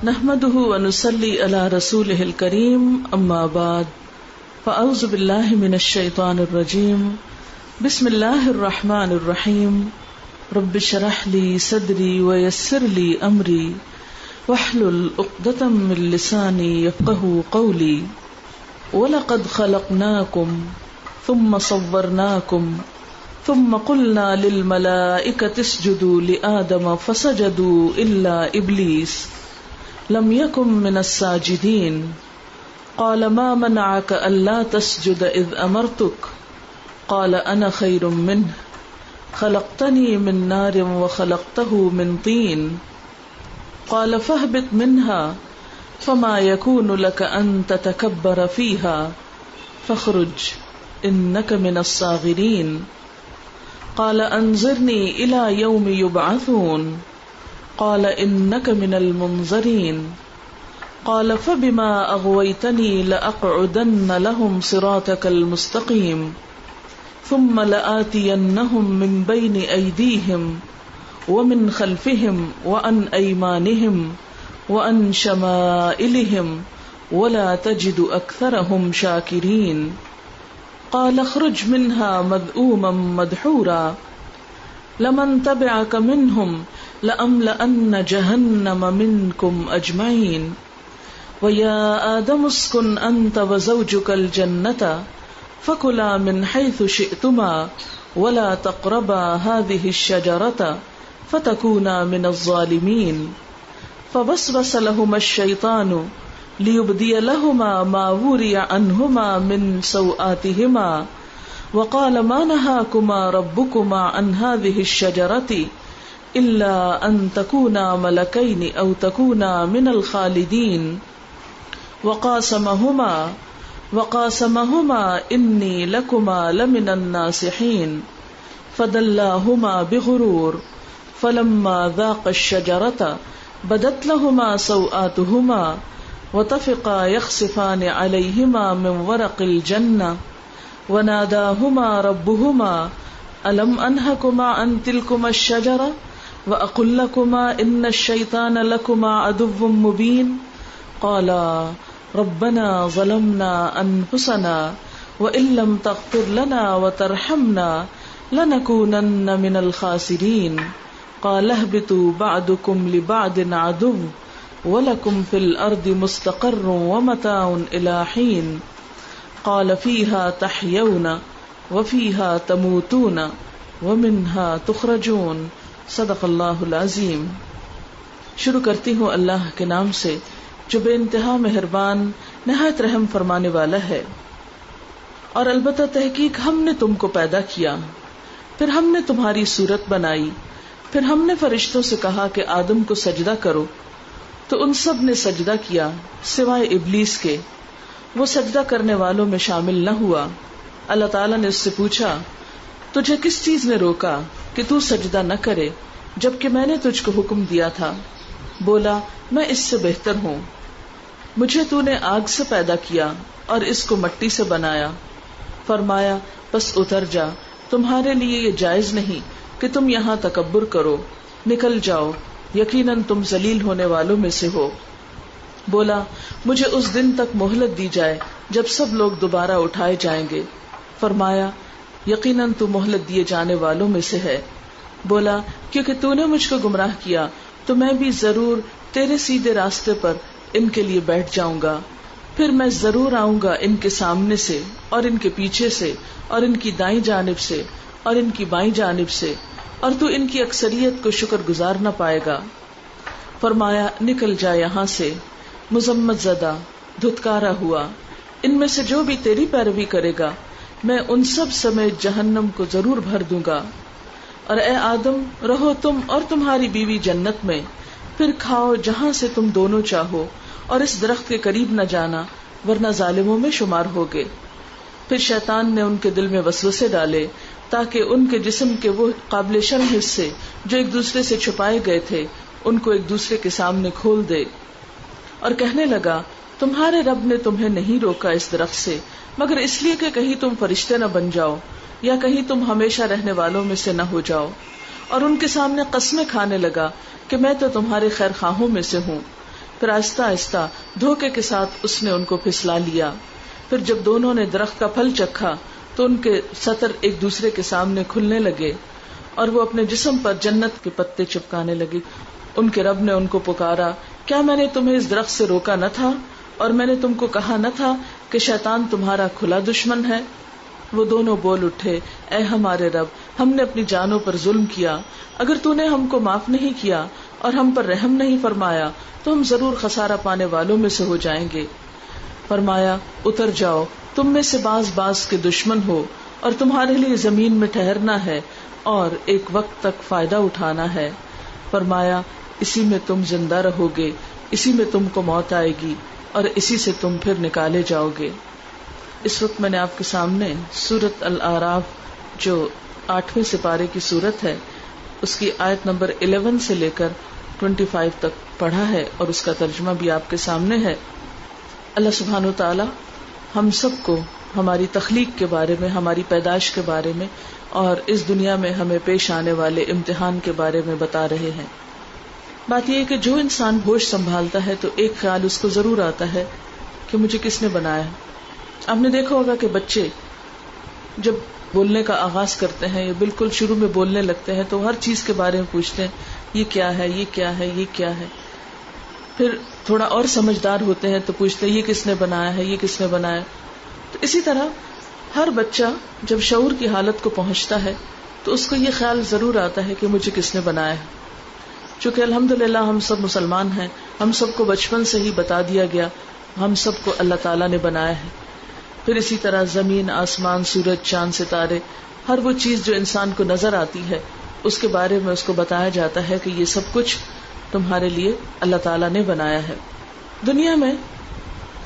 نحمده ونصلي على رسوله الكريم اما بعد فاعوذ بالله من الشيطان الرجيم بسم الله الرحمن الرحيم رب اشرح لي صدري ويسر لي امري واحلل عقدة من لساني يفقهوا قولي ولقد خلقناكم ثم صورناكم ثم قلنا للملائكة اسجدوا لآدم فسجدوا إلا إبليس لم يكن من الساجدين قال ما منعك ألا تسجد إذ أمرتك قال أنا خير منه خلقتني من نار وخلقته من طين قال فاهبط منها فما يكون لك أن تتكبر فيها فاخرج إنك من الصاغرين قال أنظرني إلى يوم يبعثون قال إنك من المنظرين قال فبما أغويتني لأقعدن لهم صراطك المستقيم ثم لآتينهم من بين أيديهم ومن خلفهم وعن أيمانهم وعن شمائلهم ولا تجد أكثرهم شاكرين قال اخرج منها مذءوما مدحورا لمن تبعك منهم لأملأن جهنم منكم أجمعين ويا آدم اسكن أنت وزوجك الجنة فكلا من حيث شئتما ولا تقربا هذه الشجرة فتكونا من الظالمين فوسوس لهما الشيطان ليبدي لهما ما وري عنهما من سوآتهما وقال ما نهاكما ربكما عن هذه الشجرة إلا أن تكونا ملكين أو تكونا من الخالدين وقاسمهما إني لكما لمن الناصحين فدلاهما بغرور فلما ذاقا الشجرة بدت لهما سوآتهما وطفقا يخصفان عليهما من ورق الجنة وناداهما ربهما ألم أنهكما عن تلكما الشجرة وأقل لكما إن الشيطان لكما عدو مبين قالا ربنا ظلمنا أنفسنا وإن لم تغفر لنا وترحمنا لنكونن من الخاسرين قال اهبطوا بعضكم لبعض عدو وَلَكُمْ فِي الْأَرْضِ مُسْتَقَرٌّ وَمَتَاعٌ إِلَى حِينٍ قَالَ فِيهَا تَحْيَوْنَ وَفِيهَا تَمُوتُونَ وَمِنْهَا تُخْرَجُونَ صدق اللہ العظیم۔ شروع کرتی ہوں اللہ کے نام سے جو بے انتہا مہربان نہایت رحم فرمانے والا ہے۔ اور البتہ تحقیق ہم نے تم کو پیدا کیا، پھر ہم نے تمہاری صورت بنائی، پھر ہم نے فرشتوں سے کہا کہ آدم کو سجدہ کرو، تو ان سب نے سجدہ کیا سوائے ابلیس کے، وہ سجدہ کرنے والوں میں شامل نہ ہوا۔ اللہ تعالیٰ نے اس سے پوچھا تجھے کس چیز نے روکا کہ تو سجدہ نہ کرے جبکہ میں نے تجھ کو حکم دیا تھا؟ بولا میں اس سے بہتر ہوں، مجھے تو نے آگ سے پیدا کیا اور اس کو مٹی سے بنایا۔ فرمایا بس اتر جا، تمہارے لیے یہ جائز نہیں کہ تم یہاں تکبر کرو، نکل جاؤ، یقیناً تم ذلیل ہونے والوں میں سے ہو۔ بولا مجھے اس دن تک مہلت دی جائے جب سب لوگ دوبارہ اٹھائے جائیں گے۔ فرمایا یقیناً تو مہلت دیے جانے والوں میں سے ہے۔ بولا کیونکہ تو نے مجھ کو گمراہ کیا تو میں بھی ضرور تیرے سیدھے راستے پر ان کے لیے بیٹھ جاؤں گا، پھر میں ضرور آؤں گا ان کے سامنے سے اور ان کے پیچھے سے اور ان کی دائیں جانب سے اور ان کی بائیں جانب سے، اور تو ان کی اکثریت کو شکر گزار نہ پائے گا۔ فرمایا نکل جا یہاں سے، مذمت زدہ، دھتکارا ہوا، ان میں سے جو بھی تیری پیروی کرے گا میں ان سب سمیت جہنم کو ضرور بھر دوں گا۔ اور اے آدم رہو تم اور تمہاری بیوی جنت میں، پھر کھاؤ جہاں سے تم دونوں چاہو، اور اس درخت کے قریب نہ جانا ورنہ ظالموں میں شمار ہوگے۔ پھر شیطان نے ان کے دل میں وسوسے ڈالے تاکہ ان کے جسم کے وہ قابل شرح حصے جو ایک دوسرے سے چھپائے گئے تھے ان کو ایک دوسرے کے سامنے کھول دے، اور کہنے لگا تمہارے رب نے تمہیں نہیں روکا اس درخت سے مگر اس لیے کہ کہیں تم فرشتے نہ بن جاؤ یا کہیں تم ہمیشہ رہنے والوں میں سے نہ ہو جاؤ۔ اور ان کے سامنے قسمیں کھانے لگا کہ میں تو تمہارے خیر خواہوں میں سے ہوں، پھر آہستہ آہستہ دھوکے کے ساتھ اس نے ان کو پھسلا لیا. پھر جب دونوں نے درخت کا پھل چکھا تو ان کے سطر ایک دوسرے کے سامنے کھلنے لگے اور وہ اپنے جسم پر جنت کے پتے چپکانے لگے. ان کے رب نے ان کو پکارا, کیا میں نے تمہیں اس درخت سے روکا نہ تھا اور میں نے تم کو کہا نہ تھا کہ شیطان تمہارا کھلا دشمن ہے؟ وہ دونوں بول اٹھے, اے ہمارے رب, ہم نے اپنی جانوں پر ظلم کیا. اگر تو نے ہم کو معاف نہیں کیا اور ہم پر رحم نہیں فرمایا تو ہم ضرور خسارہ پانے والوں میں سے ہو جائیں گے. فرمایا, اتر جاؤ, تم میں سے باز کے دشمن ہو اور تمہارے لیے زمین میں ٹھہرنا ہے اور ایک وقت تک فائدہ اٹھانا ہے. فرمایا, اسی میں تم زندہ رہو گے, اسی میں تم کو موت آئے گی اور اسی سے تم پھر نکالے جاؤ گے. اس وقت میں نے آپ کے سامنے سورۃ الاعراف جو 8ویں سپارے کی سورت ہے اس کی آیت نمبر 11 سے لے کر 25 تک پڑھا ہے اور اس کا ترجمہ بھی آپ کے سامنے ہے. اللہ سبحانہ وتعالی ہم سب کو ہماری تخلیق کے بارے میں, ہماری پیدائش کے بارے میں اور اس دنیا میں ہمیں پیش آنے والے امتحان کے بارے میں بتا رہے ہیں. بات یہ ہے کہ جو انسان ہوش سنبھالتا ہے تو ایک خیال اس کو ضرور آتا ہے کہ مجھے کس نے بنایا. آپ نے دیکھا ہوگا کہ بچے جب بولنے کا آغاز کرتے ہیں یا بالکل شروع میں بولنے لگتے ہیں تو ہر چیز کے بارے میں پوچھتے ہیں, یہ کیا ہے, یہ کیا ہے, یہ کیا ہے. پھر تھوڑا اور سمجھدار ہوتے ہیں تو پوچھتے ہیں یہ کس نے بنایا ہے, یہ کس نے بنایا. تو اسی طرح ہر بچہ جب شعور کی حالت کو پہنچتا ہے تو اس کو یہ خیال ضرور آتا ہے کہ مجھے کس نے بنایا ہے. چونکہ الحمدللہ ہم سب مسلمان ہیں, ہم سب کو بچپن سے ہی بتا دیا گیا ہم سب کو اللہ تعالیٰ نے بنایا ہے. پھر اسی طرح زمین, آسمان, سورج, چاند, ستارے, ہر وہ چیز جو انسان کو نظر آتی ہے اس کے بارے میں اس کو بتایا جاتا ہے کہ یہ سب کچھ تمہارے لیے اللہ تعالیٰ نے بنایا ہے. دنیا میں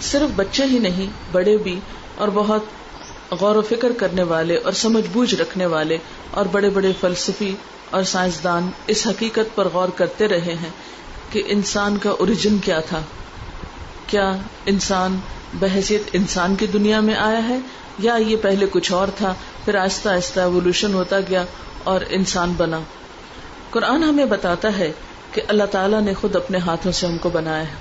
صرف بچے ہی نہیں, بڑے بھی, اور بہت غور و فکر کرنے والے اور سمجھ بوجھ رکھنے والے اور بڑے بڑے فلسفی اور سائنسدان اس حقیقت پر غور کرتے رہے ہیں کہ انسان کا اوریجن کیا تھا. کیا انسان بحیثیت انسان کی دنیا میں آیا ہے یا یہ پہلے کچھ اور تھا, پھر آہستہ آہستہ ایوولوشن ہوتا گیا اور انسان بنا. قرآن ہمیں بتاتا ہے کہ اللہ تعالیٰ نے خود اپنے ہاتھوں سے ہم کو بنایا ہے.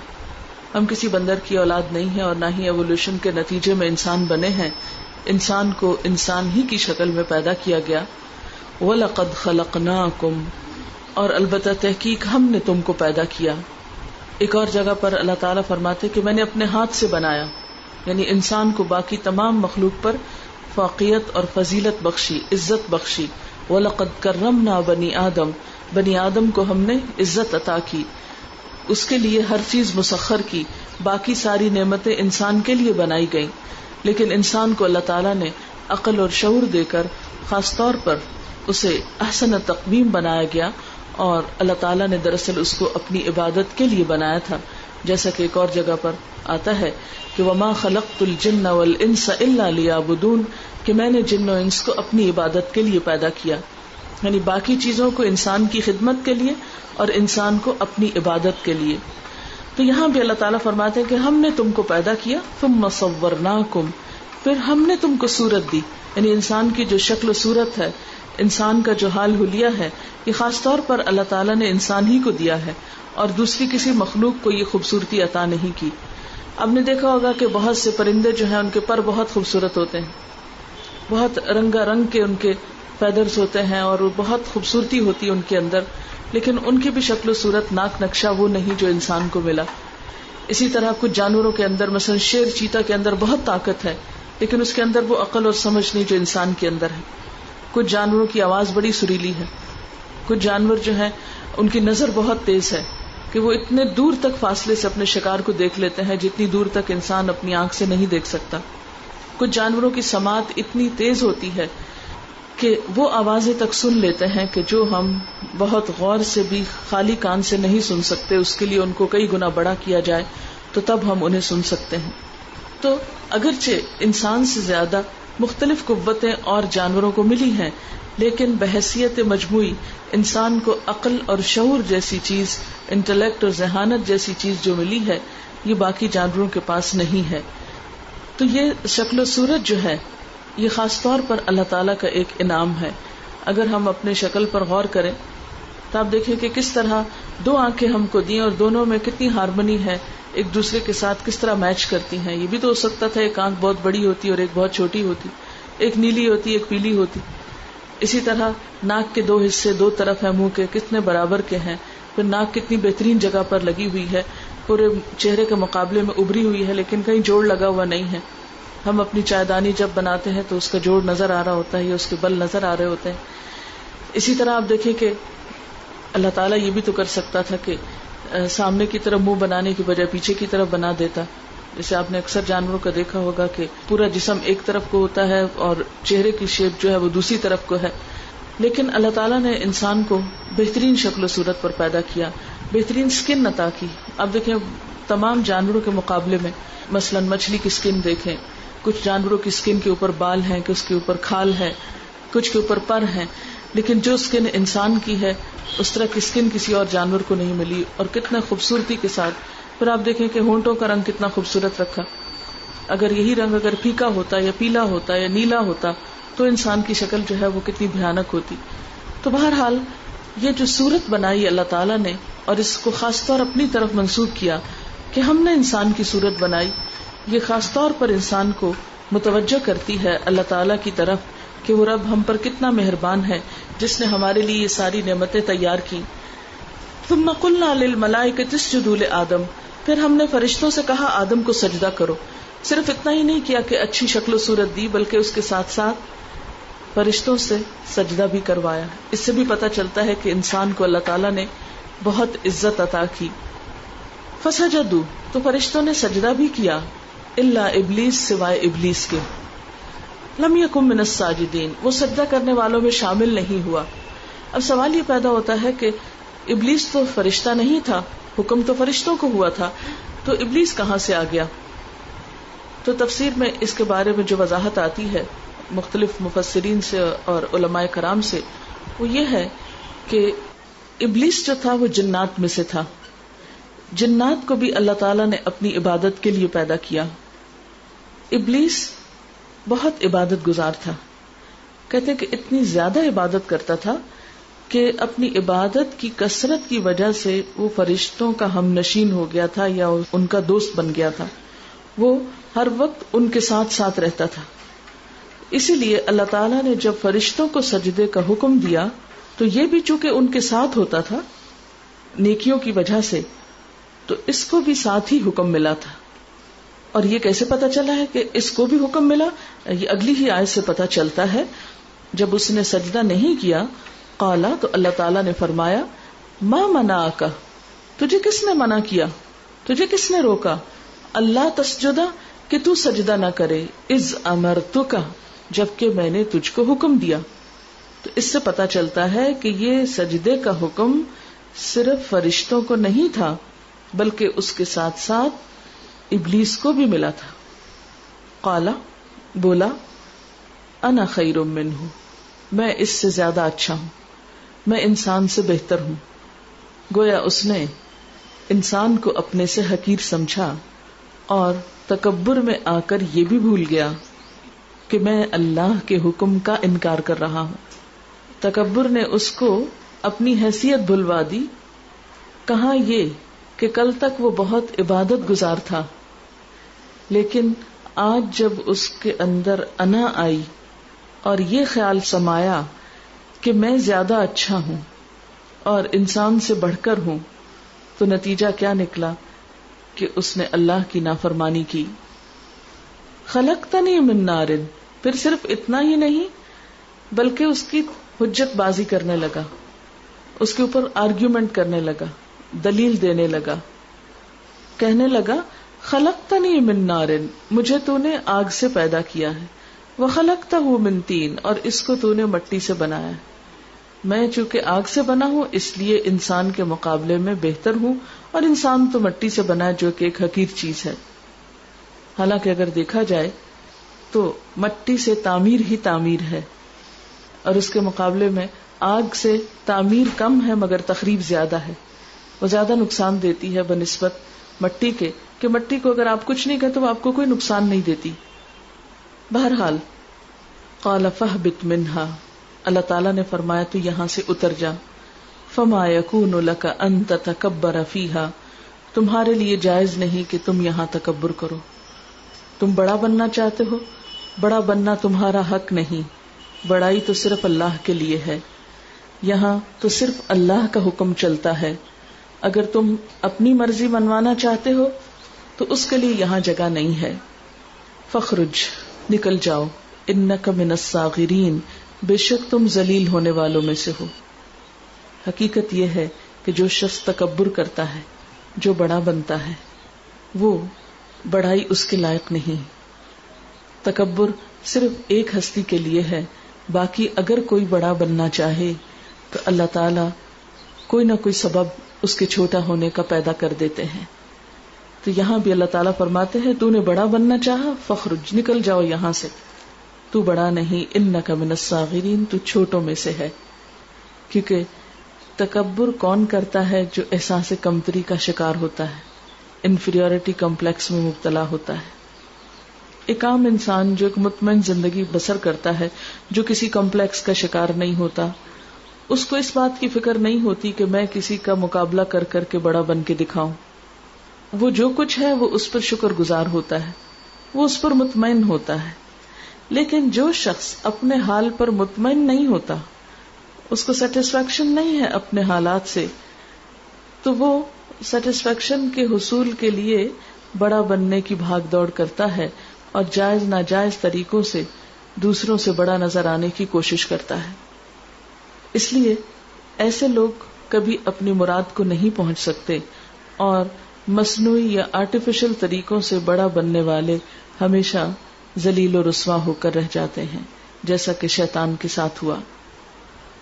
ہم کسی بندر کی اولاد نہیں ہیں اور نہ ہی ایوولوشن کے نتیجے میں انسان بنے ہیں. انسان کو انسان ہی کی شکل میں پیدا کیا گیا. وَلَقَدْ خَلَقْنَاكُمْ, اور البتہ تحقیق ہم نے تم کو پیدا کیا. ایک اور جگہ پر اللہ تعالیٰ فرماتے کہ میں نے اپنے ہاتھ سے بنایا, یعنی انسان کو باقی تمام مخلوق پر فوقیت اور فضیلت بخشی, عزت بخشی. وَلَقَدْ كَرَّمْنَا بَنِي آدم, بنی آدم کو ہم نے عزت عطا کی, اس کے لیے ہر چیز مسخر کی. باقی ساری نعمتیں انسان کے لیے بنائی گئیں, لیکن انسان کو اللہ تعالیٰ نے عقل اور شعور دے کر خاص طور پر اسے احسن تقویم بنایا گیا, اور اللہ تعالیٰ نے دراصل اس کو اپنی عبادت کے لیے بنایا تھا. جیسا کہ ایک اور جگہ پر آتا ہے کہ وَمَا خَلَقْتُ الْجِنَّ وَالْإِنسَ إِلَّا لِيَعْبُدُونَ, کہ میں نے جن و انس کو اپنی عبادت کے لیے پیدا کیا, یعنی باقی چیزوں کو انسان کی خدمت کے لیے اور انسان کو اپنی عبادت کے لیے. تو یہاں بھی اللہ تعالیٰ فرماتے ہیں کہ ہم نے تم کو پیدا کیا, ثُمَّ صَوَّرْنَاكُمْ, پھر ہم نے تم کو صورت دی. یعنی انسان کی جو شکل و صورت ہے, انسان کا جو حال حلیہ ہے, یہ خاص طور پر اللہ تعالیٰ نے انسان ہی کو دیا ہے اور دوسری کسی مخلوق کو یہ خوبصورتی عطا نہیں کی. آپ نے دیکھا ہوگا کہ بہت سے پرندے جو ہیں ان کے پر بہت خوبصورت ہوتے ہیں, بہت رنگا رنگ کے ان کے فیدرز ہوتے ہیں اور بہت خوبصورتی ہوتی ہے ان کے اندر, لیکن ان کی بھی شکل و صورت, ناک نقشہ وہ نہیں جو انسان کو ملا. اسی طرح کچھ جانوروں کے اندر, مثلا شیر, چیتا کے اندر بہت طاقت ہے, لیکن اس کے اندر وہ عقل اور سمجھ نہیں جو انسان کے اندر ہے. کچھ جانوروں کی آواز بڑی سریلی ہے, کچھ جانور جو ہیں ان کی نظر بہت تیز ہے کہ وہ اتنے دور تک فاصلے سے اپنے شکار کو دیکھ لیتے ہیں جتنی دور تک انسان اپنی آنکھ سے نہیں دیکھ سکتا. کچھ جانوروں کی سماعت اتنی تیز ہوتی ہے کہ وہ آوازیں تک سن لیتے ہیں کہ جو ہم بہت غور سے بھی خالی کان سے نہیں سن سکتے, اس کے لیے ان کو کئی گنا بڑا کیا جائے تو تب ہم انہیں سن سکتے ہیں. تو اگرچہ انسان سے زیادہ مختلف قوتیں اور جانوروں کو ملی ہیں, لیکن بحیثیت مجموعی انسان کو عقل اور شعور جیسی چیز, انٹلیکٹ اور ذہانت جیسی چیز جو ملی ہے, یہ باقی جانوروں کے پاس نہیں ہے. تو یہ شکل و صورت جو ہے یہ خاص طور پر اللہ تعالیٰ کا ایک انعام ہے. اگر ہم اپنے شکل پر غور کریں تو آپ دیکھیں کہ کس طرح دو آنکھیں ہم کو دی اور دونوں میں کتنی ہارمنی ہے، ایک دوسرے کے ساتھ کس طرح میچ کرتی ہیں. یہ بھی تو ہو سکتا تھا ایک آنکھ بہت بڑی ہوتی اور ایک بہت چھوٹی ہوتی، ایک نیلی ہوتی ایک پیلی ہوتی. اسی طرح ناک کے دو حصے دو طرف ہیں منہ کے، کتنے برابر کے ہیں. پھر ناک کتنی بہترین جگہ پر لگی ہوئی ہے، پورے چہرے کے مقابلے میں ابری ہوئی ہے، لیکن کہیں جوڑ لگا ہوا نہیں ہے. ہم اپنی چائے دانی جب بناتے ہیں تو اس کا جوڑ نظر آ رہا ہوتا ہے یا اس کے بل نظر آ رہے ہوتے ہیں. اسی طرح آپ دیکھیں کہ اللہ تعالیٰ یہ بھی تو کر سکتا تھا کہ سامنے کی طرف منہ بنانے کی بجائے پیچھے کی طرف بنا دیتا. جیسے آپ نے اکثر جانوروں کا دیکھا ہوگا کہ پورا جسم ایک طرف کو ہوتا ہے اور چہرے کی شیپ جو ہے وہ دوسری طرف کو ہے. لیکن اللہ تعالیٰ نے انسان کو بہترین شکل و صورت پر پیدا کیا، بہترین سکن عطا کی. اب دیکھیں تمام جانوروں کے مقابلے میں مثلا مچھلی کی سکن دیکھیں، کچھ جانوروں کی سکن کے اوپر بال ہیں، کچھ کے اوپر کھال ہے، کچھ کے اوپر پر ہیں، لیکن جو سکن انسان کی ہے اس طرح کی سکن کسی اور جانور کو نہیں ملی، اور کتنا خوبصورتی کے ساتھ. پھر آپ دیکھیں کہ ہونٹوں کا رنگ کتنا خوبصورت رکھا. اگر یہی رنگ اگر پھیکا ہوتا یا پیلا ہوتا یا نیلا ہوتا تو انسان کی شکل جو ہے وہ کتنی بھیانک ہوتی. تو بہرحال یہ جو صورت بنائی اللہ تعالیٰ نے اور اس کو خاص طور اپنی طرف منسوب کیا کہ ہم نے انسان کی صورت بنائی، یہ خاص طور پر انسان کو متوجہ کرتی ہے اللہ تعالیٰ کی طرف کہ وہ رب ہم پر کتنا مہربان ہے جس نے ہمارے لیے یہ ساری نعمتیں تیار کی. ثم قلنا للملائکۃ اسجدوا لآدم، پھر ہم نے فرشتوں سے کہا آدم کو سجدہ کرو. صرف اتنا ہی نہیں کیا کہ اچھی شکل و صورت دی، بلکہ اس کے ساتھ ساتھ فرشتوں سے سجدہ بھی کروایا. اس سے بھی پتہ چلتا ہے کہ انسان کو اللہ تعالیٰ نے بہت عزت عطا کی. فسجدوا، تو فرشتوں نے سجدہ بھی کیا، الا ابلیس، سوائے ابلیس کے. لم یکن من الساجدین، وہ سجدہ کرنے والوں میں شامل نہیں ہوا. اب سوال یہ پیدا ہوتا ہے کہ ابلیس تو فرشتہ نہیں تھا، حکم تو فرشتوں کو ہوا تھا، تو ابلیس کہاں سے آ گیا؟ تو تفسیر میں اس کے بارے میں جو وضاحت آتی ہے مختلف مفسرین سے اور علماء کرام سے، وہ یہ ہے کہ ابلیس جو تھا وہ جنات میں سے تھا. جنات کو بھی اللہ تعالیٰ نے اپنی عبادت کے لیے پیدا کیا. ابلیس بہت عبادت گزار تھا. کہتے کہ اتنی زیادہ عبادت کرتا تھا کہ اپنی عبادت کی کثرت کی وجہ سے وہ فرشتوں کا ہم نشین ہو گیا تھا یا ان کا دوست بن گیا تھا. وہ ہر وقت ان کے ساتھ ساتھ رہتا تھا. اسی لیے اللہ تعالیٰ نے جب فرشتوں کو سجدے کا حکم دیا تو یہ بھی چونکہ ان کے ساتھ ہوتا تھا نیکیوں کی وجہ سے، تو اس کو بھی ساتھ ہی حکم ملا تھا. اور یہ کیسے پتا چلا ہے کہ اس کو بھی حکم ملا؟ یہ اگلی ہی آیت سے پتا چلتا ہے. جب اس نے سجدہ نہیں کیا، قالا، تو اللہ تعالیٰ نے فرمایا، ما منعک، تجھے کس نے منع کیا، تجھے کس نے روکا، اللہ تسجدہ، کہ تو سجدہ نہ کرے، اذ امرتک، جبکہ میں نے تجھ کو حکم دیا. تو اس سے پتا چلتا ہے کہ یہ سجدے کا حکم صرف فرشتوں کو نہیں تھا بلکہ اس کے ساتھ ساتھ ابلیس کو بھی ملا تھا. قالا، بولا، انا خیر منہ، میں اس سے زیادہ اچھا ہوں، میں انسان سے بہتر ہوں. گویا اس نے انسان کو اپنے سے حقیر سمجھا اور تکبر میں آ کر یہ بھی بھول گیا کہ میں اللہ کے حکم کا انکار کر رہا ہوں. تکبر نے اس کو اپنی حیثیت بھلوا دی. کہاں یہ کہ کل تک وہ بہت عبادت گزار تھا، لیکن آج جب اس کے اندر انا آئی اور یہ خیال سمایا کہ میں زیادہ اچھا ہوں اور انسان سے بڑھ کر ہوں، تو نتیجہ کیا نکلا کہ اس نے اللہ کی نافرمانی کی. خلقتنی من نار، پھر صرف اتنا ہی نہیں بلکہ اس کی حجت بازی کرنے لگا، اس کے اوپر آرگیومنٹ کرنے لگا، دلیل دینے لگا، کہنے لگا خلقتنی من نار، مجھے تو نے آگ سے پیدا کیا ہے، وخلقتہ من طین، اور اس کو تو نے مٹی سے بنایا ہے. میں چونکہ آگ سے بنا ہوں اس لیے انسان کے مقابلے میں بہتر ہوں، اور انسان تو مٹی سے بنا ہے جو کہ ایک حقیر چیز ہے. حالانکہ اگر دیکھا جائے تو مٹی سے تعمیر ہی تعمیر ہے، اور اس کے مقابلے میں آگ سے تعمیر کم ہے مگر تخریب زیادہ ہے. وہ زیادہ نقصان دیتی ہے بنسبت مٹی کے، کہ مٹی کو اگر آپ کچھ نہیں کہتے وہ آپ کو کوئی نقصان نہیں دیتی. بہرحال قال فاہبط منہا، اللہ تعالیٰ نے فرمایا تو یہاں سے اتر جا. فما یکون لک ان تتکبر فیہا، تمہارے لیے جائز نہیں کہ تم یہاں تکبر کرو. تم بڑا بننا چاہتے ہو، بڑا بننا تمہارا حق نہیں، بڑائی تو صرف اللہ کے لیے ہے. یہاں تو صرف اللہ کا حکم چلتا ہے. اگر تم اپنی مرضی منوانا چاہتے ہو تو اس کے لیے یہاں جگہ نہیں ہے. فخرج، نکل جاؤ، انک من الصاغرین، بے شک تم ذلیل ہونے والوں میں سے ہو. حقیقت یہ ہے کہ جو شخص تکبر کرتا ہے، جو بڑا بنتا ہے، وہ بڑائی اس کے لائق نہیں. تکبر صرف ایک ہستی کے لیے ہے، باقی اگر کوئی بڑا بننا چاہے تو اللہ تعالی کوئی نہ کوئی سبب اس کے چھوٹا ہونے کا پیدا کر دیتے ہیں. تو یہاں بھی اللہ تعالیٰ فرماتے ہیں تو نے بڑا بننا چاہا، فخرج، نکل جاؤ یہاں سے، تو بڑا نہیں، انک من الصاغرین، تو چھوٹوں میں سے ہے. کیونکہ تکبر کون کرتا ہے؟ جو احساس کمتری کا شکار ہوتا ہے، انفیریورٹی کمپلیکس میں مبتلا ہوتا ہے. ایک عام انسان جو ایک مطمئن زندگی بسر کرتا ہے، جو کسی کمپلیکس کا شکار نہیں ہوتا، اس کو اس بات کی فکر نہیں ہوتی کہ میں کسی کا مقابلہ کر کر کے بڑا بن کے دکھاؤں. وہ جو کچھ ہے وہ اس پر شکر گزار ہوتا ہے، وہ اس پر مطمئن ہوتا ہے. لیکن جو شخص اپنے حال پر مطمئن نہیں ہوتا، اس کو سیٹسفیکشن نہیں ہے اپنے حالات سے، تو وہ سیٹسفیکشن کے حصول کے لیے بڑا بننے کی بھاگ دوڑ کرتا ہے اور جائز ناجائز طریقوں سے دوسروں سے بڑا نظر آنے کی کوشش کرتا ہے. اس لیے ایسے لوگ کبھی اپنی مراد کو نہیں پہنچ سکتے، اور مصنوعی یا آرٹیفیشل طریقوں سے بڑا بننے والے ہمیشہ ذلیل و رسوا ہو کر رہ جاتے ہیں، جیسا کہ شیطان کے ساتھ ہوا.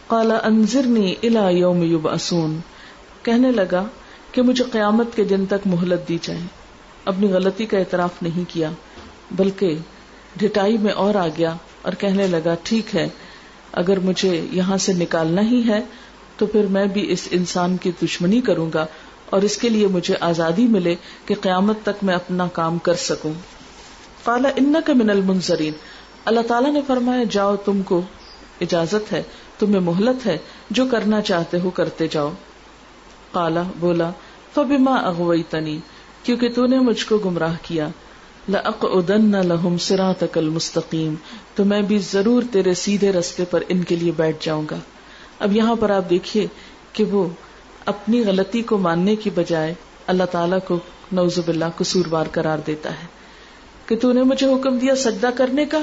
قال انظرنی الی یوم یبعثون، کہنے لگا کہ مجھے قیامت کے دن تک مہلت دی جائے. اپنی غلطی کا اعتراف نہیں کیا، بلکہ ڈھٹائی میں اور آ گیا اور کہنے لگا ٹھیک ہے، اگر مجھے یہاں سے نکالنا ہی ہے تو پھر میں بھی اس انسان کی دشمنی کروں گا، اور اس کے لیے مجھے آزادی ملے کہ قیامت تک میں اپنا کام کر سکوں. قال انک من المنظرین، اللہ تعالیٰ نے فرمایا جاؤ، تم کو اجازت ہے، تمہیں مہلت ہے، جو کرنا چاہتے ہو کرتے جاؤ. قال، بولا، فبما اغویتنی، کیونکہ تو نے مجھ کو گمراہ کیا، لأقعدن لهم صراطک المستقیم، تو میں بھی ضرور تیرے سیدھے رستے پر ان کے لیے بیٹھ جاؤں گا. اب یہاں پر آپ دیکھیے کہ وہ اپنی غلطی کو ماننے کی بجائے اللہ تعالیٰ کو نعوذ باللہ قصوروار قرار دیتا ہے کہ تو نے مجھے حکم دیا سجدہ کرنے کا،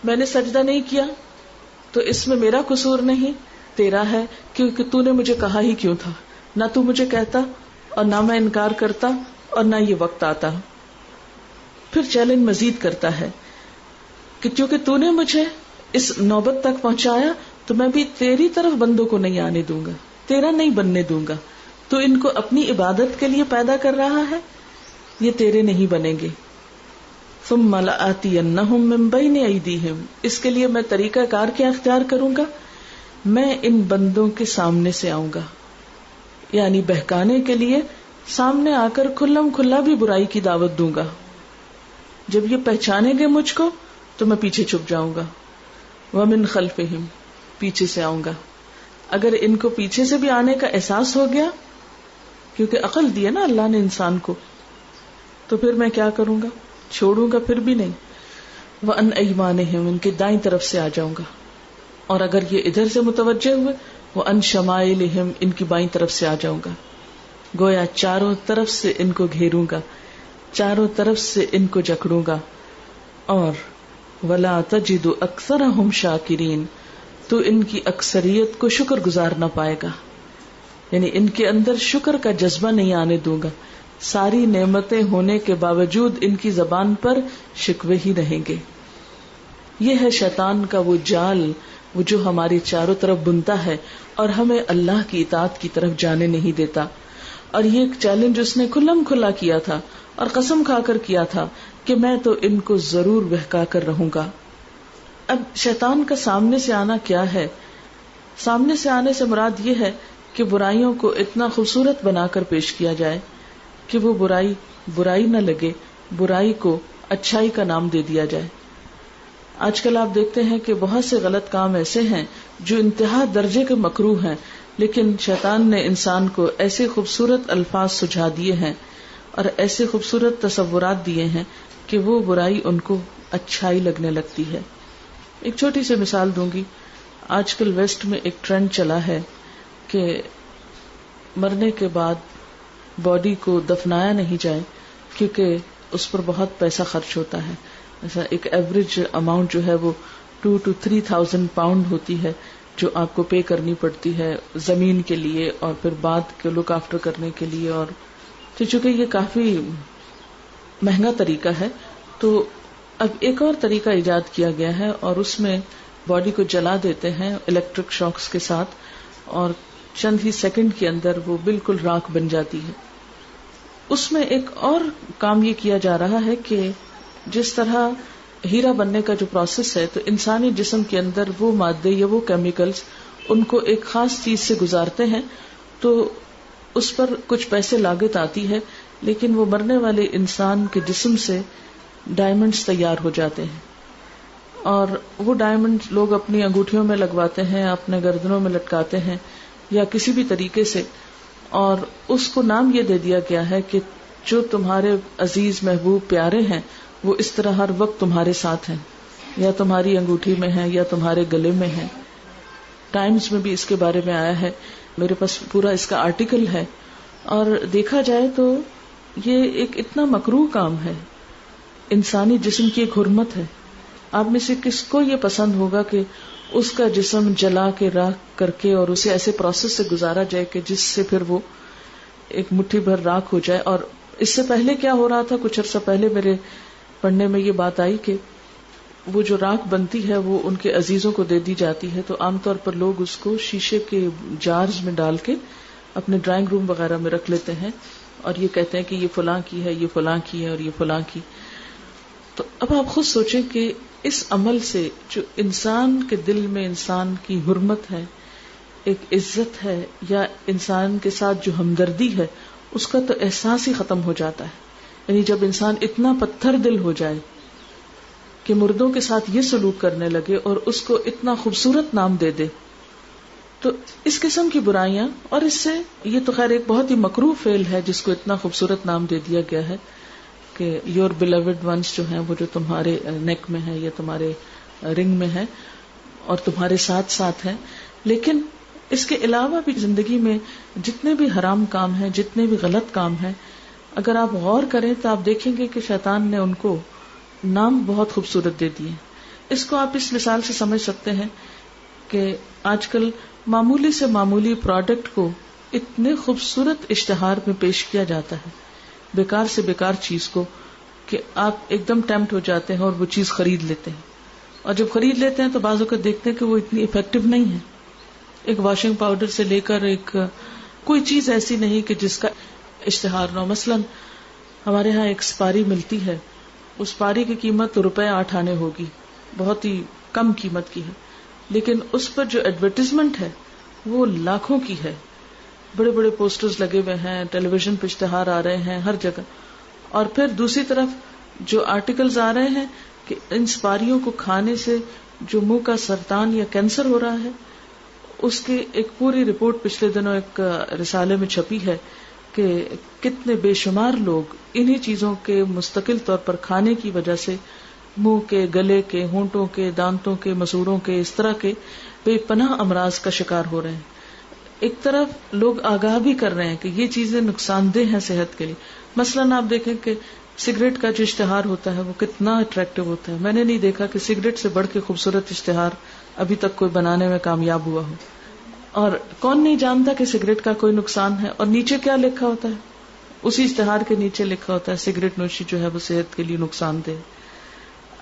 میں نے سجدہ نہیں کیا، تو اس میں میرا قصور نہیں، تیرا ہے، کیونکہ تو نے مجھے کہا ہی کیوں تھا. نہ تو مجھے کہتا اور نہ میں انکار کرتا اور نہ یہ وقت آتا. پھر چیلنج مزید کرتا ہے کہ کیونکہ تو نے مجھے اس نوبت تک پہنچایا تو میں بھی تیری طرف بندوں کو نہیں آنے دوں گا، تیرا نہیں بننے دوں گا. تو ان کو اپنی عبادت کے لیے پیدا کر رہا ہے، یہ تیرے نہیں بنیں گے. ثم لآتینہم من بین ایدیہم، اس کے لیے میں طریقہ کار کیا اختیار کروں گا، میں ان بندوں کے سامنے سے آؤں گا، یعنی بہکانے کے لیے سامنے آ کر کھلم کھلا بھی برائی کی دعوت دوں گا. جب یہ پہچانیں گے مجھ کو تو میں پیچھے چھپ جاؤں گا. ومن خلفہم، پیچھے سے آؤں گا. اگر ان کو پیچھے سے بھی آنے کا احساس ہو گیا، کیونکہ عقل دی ہے نا اللہ نے انسان کو، تو پھر میں کیا کروں گا، چھوڑوں گا پھر بھی نہیں. وَأَنْ أَيْمَانِهِمْ، ان کی دائیں طرف سے آ جاؤں گا. اور اگر یہ ادھر سے متوجہ ہوئے، وَأَنْ شَمَائِلِهِمْ، ان کی بائیں طرف سے آ جاؤں گا. گویا چاروں طرف سے ان کو گھیروں گا، چاروں طرف سے ان کو جکڑوں گا. اور وَلَا تَجِدُ أَكْثَرَهُمْ شَاكِرِينَ، تو ان کی اکثریت کو شکر گزار نہ پائے گا، یعنی ان کے اندر شکر کا جذبہ نہیں آنے دوں گا. ساری نعمتیں ہونے کے باوجود ان کی زبان پر شکوے ہی رہیں گے. یہ ہے شیطان کا وہ جال، وہ جو ہماری چاروں طرف بنتا ہے اور ہمیں اللہ کی اطاعت کی طرف جانے نہیں دیتا. اور یہ ایک چیلنج اس نے کھلم کھلا کیا تھا اور قسم کھا کر کیا تھا کہ میں تو ان کو ضرور بہکا کر رہوں گا. اب شیطان کا سامنے سے آنا کیا ہے؟ سامنے سے آنے سے مراد یہ ہے کہ برائیوں کو اتنا خوبصورت بنا کر پیش کیا جائے کہ وہ برائی برائی نہ لگے، برائی کو اچھائی کا نام دے دیا جائے. آج کل آپ دیکھتے ہیں کہ بہت سے غلط کام ایسے ہیں جو انتہا درجے کے مکروہ ہیں، لیکن شیطان نے انسان کو ایسے خوبصورت الفاظ سجھا دیے ہیں اور ایسے خوبصورت تصورات دیے ہیں کہ وہ برائی ان کو اچھائی لگنے لگتی ہے. ایک چھوٹی سی مثال دوں گی. آج کل ویسٹ میں ایک ٹرینڈ چلا ہے کہ مرنے کے بعد باڈی کو دفنایا نہیں جائے کیونکہ اس پر بہت پیسہ خرچ ہوتا ہے. ایسا ایک ایوریج اماؤنٹ جو ہے وہ 2,000 to 3,000 پاؤنڈ ہوتی ہے جو آپ کو پے کرنی پڑتی ہے زمین کے لیے اور پھر بعد کے لک آفٹر کرنے کے لیے. اور چونکہ یہ کافی مہنگا طریقہ ہے تو اب ایک اور طریقہ ایجاد کیا گیا ہے اور اس میں باڈی کو جلا دیتے ہیں الیکٹرک شاکس کے ساتھ اور چند ہی سیکنڈ کے اندر وہ بالکل راکھ بن جاتی ہے. اس میں ایک اور کام یہ کیا جا رہا ہے کہ جس طرح ہیرا بننے کا جو پروسیس ہے تو انسانی جسم کے اندر وہ مادے یا وہ کیمیکلز ان کو ایک خاص چیز سے گزارتے ہیں تو اس پر کچھ پیسے لاگت آتی ہے، لیکن وہ مرنے والے انسان کے جسم سے ڈائمنڈز تیار ہو جاتے ہیں اور وہ ڈائمنڈ لوگ اپنی انگوٹھیوں میں لگواتے ہیں، اپنے گردنوں میں لٹکاتے ہیں یا کسی بھی طریقے سے، اور اس کو نام یہ دے دیا گیا ہے کہ جو تمہارے عزیز محبوب پیارے ہیں وہ اس طرح ہر وقت تمہارے ساتھ ہیں، یا تمہاری انگوٹھی میں ہیں یا تمہارے گلے میں ہیں. ٹائمز میں بھی اس کے بارے میں آیا ہے، میرے پاس پورا اس کا آرٹیکل ہے. اور دیکھا جائے تو یہ ایک اتنا مکروہ کام ہے، انسانی جسم کی ایک حرمت ہے. آپ میں سے کس کو یہ پسند ہوگا کہ اس کا جسم جلا کے راکھ کر کے اور اسے ایسے پروسیس سے گزارا جائے کہ جس سے پھر وہ ایک مٹھی بھر راکھ ہو جائے. اور اس سے پہلے کیا ہو رہا تھا، کچھ عرصہ پہلے میرے پڑھنے میں یہ بات آئی کہ وہ جو راکھ بنتی ہے وہ ان کے عزیزوں کو دے دی جاتی ہے، تو عام طور پر لوگ اس کو شیشے کے جارز میں ڈال کے اپنے ڈرائنگ روم وغیرہ میں رکھ لیتے ہیں اور یہ کہتے ہیں کہ یہ فلاں کی ہے، یہ فلاں کی ہے اور یہ فلاں کی. تو اب آپ خود سوچیں کہ اس عمل سے جو انسان کے دل میں انسان کی حرمت ہے، ایک عزت ہے، یا انسان کے ساتھ جو ہمدردی ہے، اس کا تو احساس ہی ختم ہو جاتا ہے. یعنی جب انسان اتنا پتھر دل ہو جائے کہ مردوں کے ساتھ یہ سلوک کرنے لگے اور اس کو اتنا خوبصورت نام دے دے، تو اس قسم کی برائیاں، اور اس سے یہ تو خیر ایک بہت ہی مکروہ فعل ہے جس کو اتنا خوبصورت نام دے دیا گیا ہے کہ یور بیلوڈ ونس جو ہیں وہ جو تمہارے نیک میں ہے یا تمہارے رنگ میں ہے اور تمہارے ساتھ ساتھ ہیں. لیکن اس کے علاوہ بھی زندگی میں جتنے بھی حرام کام ہیں، جتنے بھی غلط کام ہیں، اگر آپ غور کریں تو آپ دیکھیں گے کہ شیطان نے ان کو نام بہت خوبصورت دے دیے. اس کو آپ اس مثال سے سمجھ سکتے ہیں کہ آج کل معمولی سے معمولی پروڈکٹ کو اتنے خوبصورت اشتہار میں پیش کیا جاتا ہے، بیکار سے بیکار چیز کو، کہ آپ ایک دم ٹیمپٹ ہو جاتے ہیں اور وہ چیز خرید لیتے ہیں. اور جب خرید لیتے ہیں تو بعض اوقات دیکھتے ہیں کہ وہ اتنی افیکٹو نہیں ہے. ایک واشنگ پاؤڈر سے لے کر ایک کوئی چیز ایسی نہیں کہ جس کا اشتہار نہ ہو. مثلا ہمارے ہاں ایک سپاری ملتی ہے، اس سپاری کی قیمت ₹8 آنے ہوگی، بہت ہی کم قیمت کی ہے، لیکن اس پر جو ایڈورٹیزمنٹ ہے وہ لاکھوں کی ہے. بڑے بڑے پوسٹرز لگے ہوئے ہیں، ٹیلی ویژن پہ اشتہار آ رہے ہیں ہر جگہ. اور پھر دوسری طرف جو آرٹیکلز آ رہے ہیں کہ ان سپاریوں کو کھانے سے جو منہ کا سرطان یا کینسر ہو رہا ہے، اس کی ایک پوری رپورٹ پچھلے دنوں ایک رسالے میں چھپی ہے کہ کتنے بے شمار لوگ انہی چیزوں کے مستقل طور پر کھانے کی وجہ سے منہ کے، گلے کے، ہونٹوں کے، دانتوں کے، مسوڑوں کے، اس طرح کے بے پناہ امراض کا شکار ہو رہے ہیں. ایک طرف لوگ آگاہ بھی کر رہے ہیں کہ یہ چیزیں نقصان دہ ہیں صحت کے لیے. مثلاً آپ دیکھیں کہ سگریٹ کا جو اشتہار ہوتا ہے وہ کتنا اٹریکٹیو ہوتا ہے. میں نے نہیں دیکھا کہ سگریٹ سے بڑھ کے خوبصورت اشتہار ابھی تک کوئی بنانے میں کامیاب ہوا ہو. اور کون نہیں جانتا کہ سگریٹ کا کوئی نقصان ہے، اور نیچے کیا لکھا ہوتا ہے، اسی اشتہار کے نیچے لکھا ہوتا ہے سگریٹ نوشی جو ہے وہ صحت کے لیے نقصان دہ.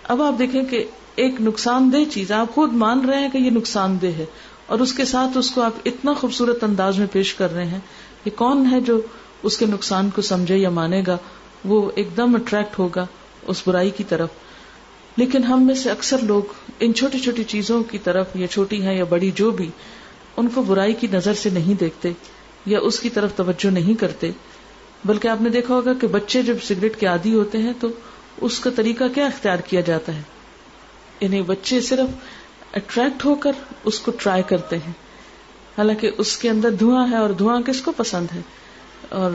اب آپ دیکھیں کہ ایک نقصان دہ چیز آپ خود مان رہے ہیں کہ یہ نقصان دہ ہے، اور اس کے ساتھ اس کو آپ اتنا خوبصورت انداز میں پیش کر رہے ہیں کہ کون ہے جو اس کے نقصان کو سمجھے یا مانے گا، وہ ایک دم اٹریکٹ ہوگا اس برائی کی طرف. لیکن ہم میں سے اکثر لوگ ان چھوٹی چھوٹی چیزوں کی طرف، یا چھوٹی ہیں یا بڑی جو بھی، ان کو برائی کی نظر سے نہیں دیکھتے یا اس کی طرف توجہ نہیں کرتے. بلکہ آپ نے دیکھا ہوگا کہ بچے جب سگریٹ کے عادی ہوتے ہیں تو اس کا طریقہ کیا اختیار کیا جاتا ہے، یعنی بچے صرف اٹریکٹ ہو کر اس کو ٹرائی کرتے ہیں. حالانکہ اس کے اندر دھواں ہے، اور دھواں کس کو پسند ہے؟ اور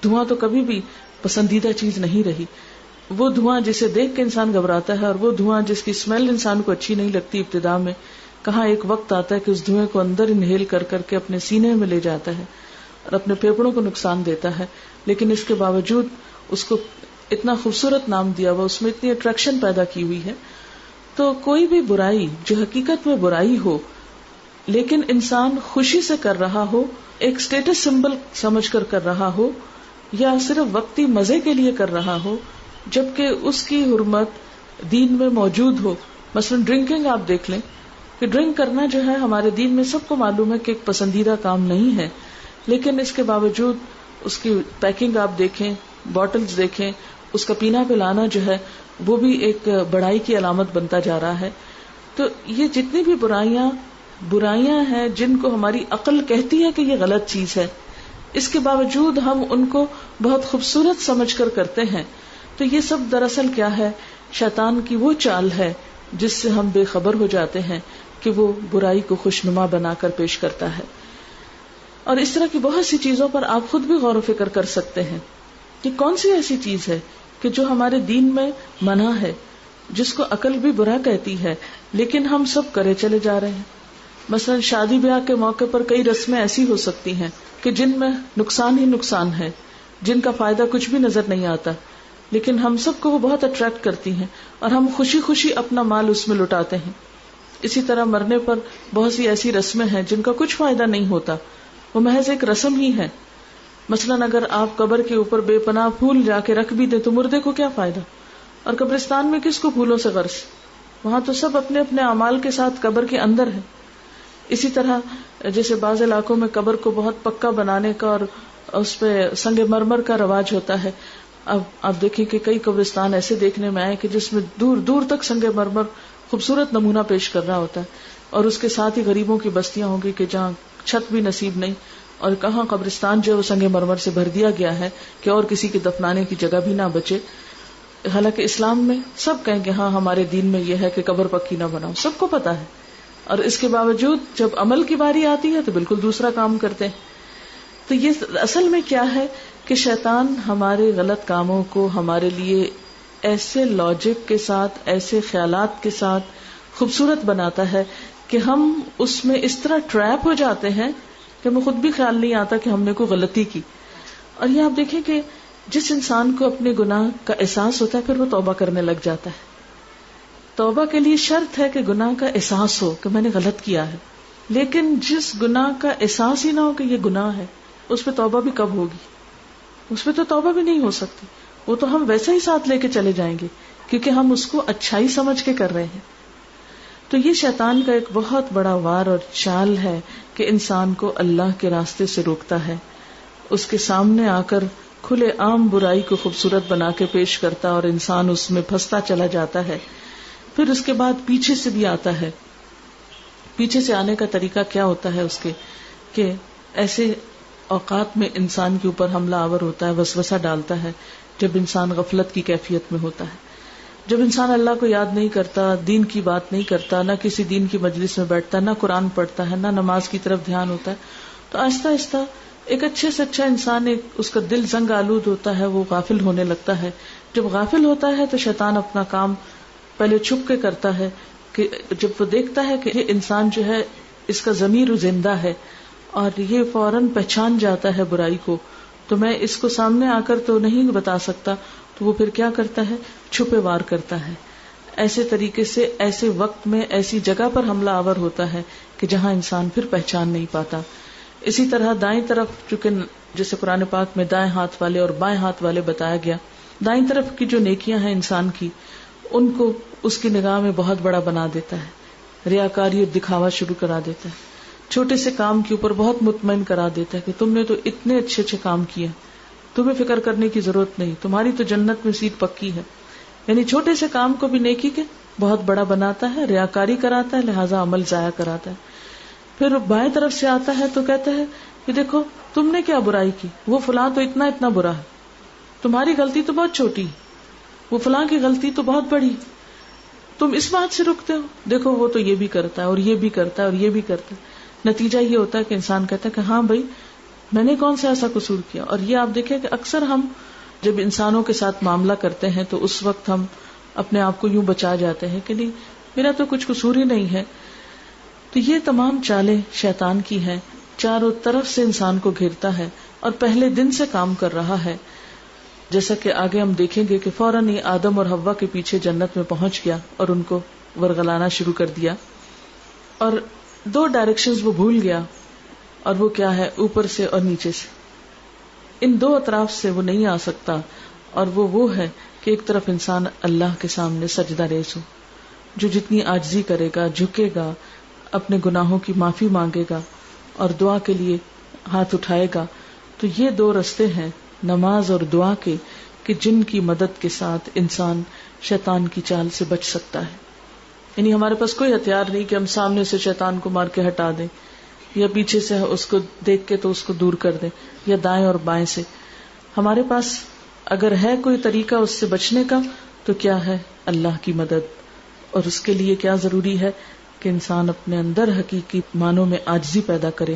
دھواں تو کبھی بھی پسندیدہ چیز نہیں رہی. وہ دھواں جسے دیکھ کے انسان گھبراتا ہے، اور وہ دھواں جس کی اسمیل انسان کو اچھی نہیں لگتی ابتدا میں، کہاں ایک وقت آتا ہے کہ اس دھوئیں کو اندر انہیل کر کر کے اپنے سینے میں لے جاتا ہے اور اپنے پھیپھڑوں کو نقصان دیتا ہے. لیکن اس کے باوجود اس کو اتنا خوبصورت نام دیا ہوا، اس میں اتنی اٹریکشن پیدا کی ہوئی ہے. تو کوئی بھی برائی جو حقیقت میں برائی ہو لیکن انسان خوشی سے کر رہا ہو، ایک اسٹیٹس سمبل سمجھ کر رہا ہو، یا صرف وقتی مزے کے لیے کر رہا ہو، جبکہ اس کی حرمت دین میں موجود ہو. مثلا ڈرنکنگ آپ دیکھ لیں کہ ڈرنک کرنا جو ہے ہمارے دین میں سب کو معلوم ہے کہ ایک پسندیدہ کام نہیں ہے، لیکن اس کے باوجود اس کی پیکنگ آپ دیکھیں، باٹلز دیکھیں، اس کا پینا پلانا جو ہے وہ بھی ایک بڑائی کی علامت بنتا جا رہا ہے. تو یہ جتنی بھی برائیاں ہیں جن کو ہماری عقل کہتی ہے کہ یہ غلط چیز ہے، اس کے باوجود ہم ان کو بہت خوبصورت سمجھ کر کرتے ہیں. تو یہ سب دراصل کیا ہے؟ شیطان کی وہ چال ہے جس سے ہم بے خبر ہو جاتے ہیں کہ وہ برائی کو خوشنما بنا کر پیش کرتا ہے. اور اس طرح کی بہت سی چیزوں پر آپ خود بھی غور و فکر کر سکتے ہیں کہ کون سی ایسی چیز ہے کہ جو ہمارے دین میں منع ہے، جس کو عقل بھی برا کہتی ہے، لیکن ہم سب کرے چلے جا رہے ہیں. مثلا شادی بیاہ کے موقع پر کئی رسمیں ایسی ہو سکتی ہیں کہ جن میں نقصان ہی نقصان ہے، جن کا فائدہ کچھ بھی نظر نہیں آتا، لیکن ہم سب کو وہ بہت اٹریکٹ کرتی ہیں اور ہم خوشی خوشی اپنا مال اس میں لٹاتے ہیں. اسی طرح مرنے پر بہت سی ایسی رسمیں ہیں جن کا کچھ فائدہ نہیں ہوتا، وہ محض ایک رسم ہی ہے. مثلا اگر آپ قبر کے اوپر بے پناہ پھول جا کے رکھ بھی دیں تو مردے کو کیا فائدہ؟ اور قبرستان میں کس کو پھولوں سے غرض؟ وہاں تو سب اپنے اپنے اعمال کے ساتھ قبر کے اندر ہے. اسی طرح جیسے بعض علاقوں میں قبر کو بہت پکا بنانے کا اور اس پہ سنگ مرمر کا رواج ہوتا ہے. اب آپ دیکھیں کہ کئی قبرستان ایسے دیکھنے میں آئے کہ جس میں دور دور تک سنگ مرمر خوبصورت نمونہ پیش کر رہا ہوتا ہے، اور اس کے ساتھ ہی غریبوں کی بستیاں ہوں گی کہ جہاں چھت بھی نصیب نہیں، اور کہاں قبرستان جو ہے وہ سنگ مرمر سے بھر دیا گیا ہے کہ اور کسی کی دفنانے کی جگہ بھی نہ بچے. حالانکہ اسلام میں سب کہیں کہ ہاں ہمارے دین میں یہ ہے کہ قبر پکی نہ بناؤ، سب کو پتا ہے، اور اس کے باوجود جب عمل کی باری آتی ہے تو بالکل دوسرا کام کرتے ہیں. تو یہ اصل میں کیا ہے کہ شیطان ہمارے غلط کاموں کو ہمارے لیے ایسے لاجک کے ساتھ، ایسے خیالات کے ساتھ خوبصورت بناتا ہے کہ ہم اس میں اس طرح ٹریپ ہو جاتے ہیں کہ ہمیں خود بھی خیال نہیں آتا کہ ہم نے کوئی غلطی کی. اور یہ آپ دیکھیں کہ جس انسان کو اپنے گناہ کا احساس ہوتا ہے پھر وہ توبہ کرنے لگ جاتا ہے. توبہ کے لیے شرط ہے کہ گناہ کا احساس ہو کہ میں نے غلط کیا ہے، لیکن جس گناہ کا احساس ہی نہ ہو کہ یہ گناہ ہے، اس پہ توبہ بھی کب ہوگی؟ اس پہ تو توبہ بھی نہیں ہو سکتی. وہ تو ہم ویسا ہی ساتھ لے کے چلے جائیں گے کیونکہ ہم اس کو اچھائی سمجھ کے کر رہے ہیں. تو یہ شیطان کا ایک بہت بڑا وار اور چال ہے کہ انسان کو اللہ کے راستے سے روکتا ہے، اس کے سامنے آ کر کھلے عام برائی کو خوبصورت بنا کے پیش کرتا اور انسان اس میں پھنستا چلا جاتا ہے. پھر اس کے بعد پیچھے سے بھی آتا ہے. پیچھے سے آنے کا طریقہ کیا ہوتا ہے اس کے کہ ایسے اوقات میں انسان کے اوپر حملہ آور ہوتا ہے، وسوسہ ڈالتا ہے جب انسان غفلت کی کیفیت میں ہوتا ہے، جب انسان اللہ کو یاد نہیں کرتا، دین کی بات نہیں کرتا، نہ کسی دین کی مجلس میں بیٹھتا، نہ قرآن پڑھتا ہے، نہ نماز کی طرف دھیان ہوتا ہے، تو آہستہ آہستہ ایک اچھے سے اچھا انسان، اس کا دل زنگ آلود ہوتا ہے، وہ غافل ہونے لگتا ہے. جب غافل ہوتا ہے تو شیطان اپنا کام پہلے چھپ کے کرتا ہے کہ جب وہ دیکھتا ہے کہ یہ انسان جو ہے اس کا ضمیر زندہ ہے اور یہ فوراً پہچان جاتا ہے برائی کو، تو میں اس کو سامنے آ کر تو نہیں بتا سکتا، تو وہ پھر کیا کرتا ہے؟ چھپے وار کرتا ہے. ایسے طریقے سے ایسے وقت میں ایسی جگہ پر حملہ آور ہوتا ہے کہ جہاں انسان پھر پہچان نہیں پاتا. اسی طرح دائیں طرف، چونکہ جیسے قرآن پاک میں دائیں ہاتھ والے اور بائیں ہاتھ والے بتایا گیا، دائیں طرف کی جو نیکیاں ہیں انسان کی، ان کو اس کی نگاہ میں بہت بڑا بنا دیتا ہے، ریاکاری اور دکھاوا شروع کرا دیتا ہے. چھوٹے سے کام کے اوپر بہت مطمئن کرا دیتا ہے کہ تم نے تو اتنے اچھے اچھے کام کیے، تمہیں فکر کرنے کی ضرورت نہیں، تمہاری تو جنت میں سیٹ پکی ہے. یعنی چھوٹے سے کام کو بھی نیکی کے بہت بڑا بناتا ہے، ریاکاری کراتا ہے، لہذا عمل ضائع کراتا ہے. پھر بائیں طرف سے آتا ہے تو کہتا ہے کہ دیکھو تم نے کیا برائی کی، وہ فلاں تو اتنا برا ہے، تمہاری غلطی تو بہت چھوٹی، وہ فلاں کی غلطی تو بہت بڑی، تم اس بات سے رکتے ہو، دیکھو وہ تو یہ بھی کرتا ہے اور یہ بھی کرتا ہے اور یہ بھی کرتا ہے. نتیجہ یہ ہوتا ہے کہ انسان کہتا ہے کہ ہاں بھائی میں نے کون سا ایسا قصور کیا. اور یہ آپ دیکھیں کہ اکثر ہم جب انسانوں کے ساتھ معاملہ کرتے ہیں تو اس وقت ہم اپنے آپ کو یوں بچا جاتے ہیں کہ نہیں میرا تو کچھ قصور ہی نہیں ہے. تو یہ تمام چالیں شیطان کی ہیں, چاروں طرف سے انسان کو گھیرتا ہے اور پہلے دن سے کام کر رہا ہے. جیسا کہ آگے ہم دیکھیں گے کہ فوراً ہی آدم اور حوا کے پیچھے جنت میں پہنچ گیا اور ان کو ورغلانا شروع کر دیا, اور 2 ڈائریکشنز وہ بھول گیا, اور وہ کیا ہے, اوپر سے اور نیچے سے. ان 2 اطراف سے وہ نہیں آ سکتا, اور وہ ہے کہ ایک طرف انسان اللہ کے سامنے سجدہ ریز ہو, جو جتنی عاجزی کرے گا, جھکے گا, اپنے گناہوں کی معافی مانگے گا اور دعا کے لیے ہاتھ اٹھائے گا. تو یہ 2 رستے ہیں نماز اور دعا کے کہ جن کی مدد کے ساتھ انسان شیطان کی چال سے بچ سکتا ہے. یعنی ہمارے پاس کوئی ہتھیار نہیں کہ ہم سامنے سے شیطان کو مار کے ہٹا دیں, یا پیچھے سے اس کو دیکھ کے تو اس کو دور کر دیں, یا دائیں اور بائیں سے. ہمارے پاس اگر ہے کوئی طریقہ اس سے بچنے کا تو کیا ہے, اللہ کی مدد. اور اس کے لیے کیا ضروری ہے کہ انسان اپنے اندر حقیقی معنوں میں عاجزی پیدا کرے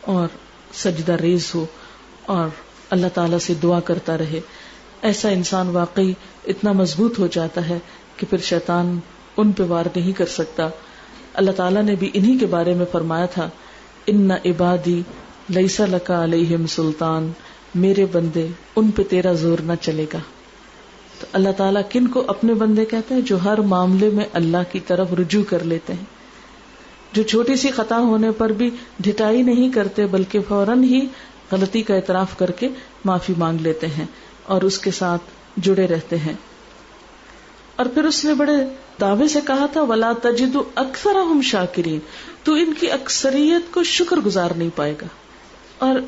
اور سجدہ ریز ہو اور اللہ تعالیٰ سے دعا کرتا رہے. ایسا انسان واقعی اتنا مضبوط ہو جاتا ہے کہ پھر شیطان ان پہ وار نہیں کر سکتا. اللہ تعالیٰ نے بھی انہی کے بارے میں فرمایا تھا, ان عبادی لیس لک علیہم سلطان, میرے بندے ان پہ تیرا زور نہ چلے گا. تو اللہ تعالیٰ کن کو اپنے بندے کہتے ہیں؟ جو ہر معاملے میں اللہ کی طرف رجوع کر لیتے ہیں, جو چھوٹی سی خطا ہونے پر بھی ڈھٹائی نہیں کرتے بلکہ فوراً ہی غلطی کا اعتراف کر کے معافی مانگ لیتے ہیں اور اس کے ساتھ جڑے رہتے ہیں. اور پھر اس نے بڑے دعوے سے کہا تھا وَلَا تَجِدُ أَكْثَرَهُمْ شَاكِرِينَ, تو ان کی اکثریت کو شکر گزار نہیں پائے گا. اور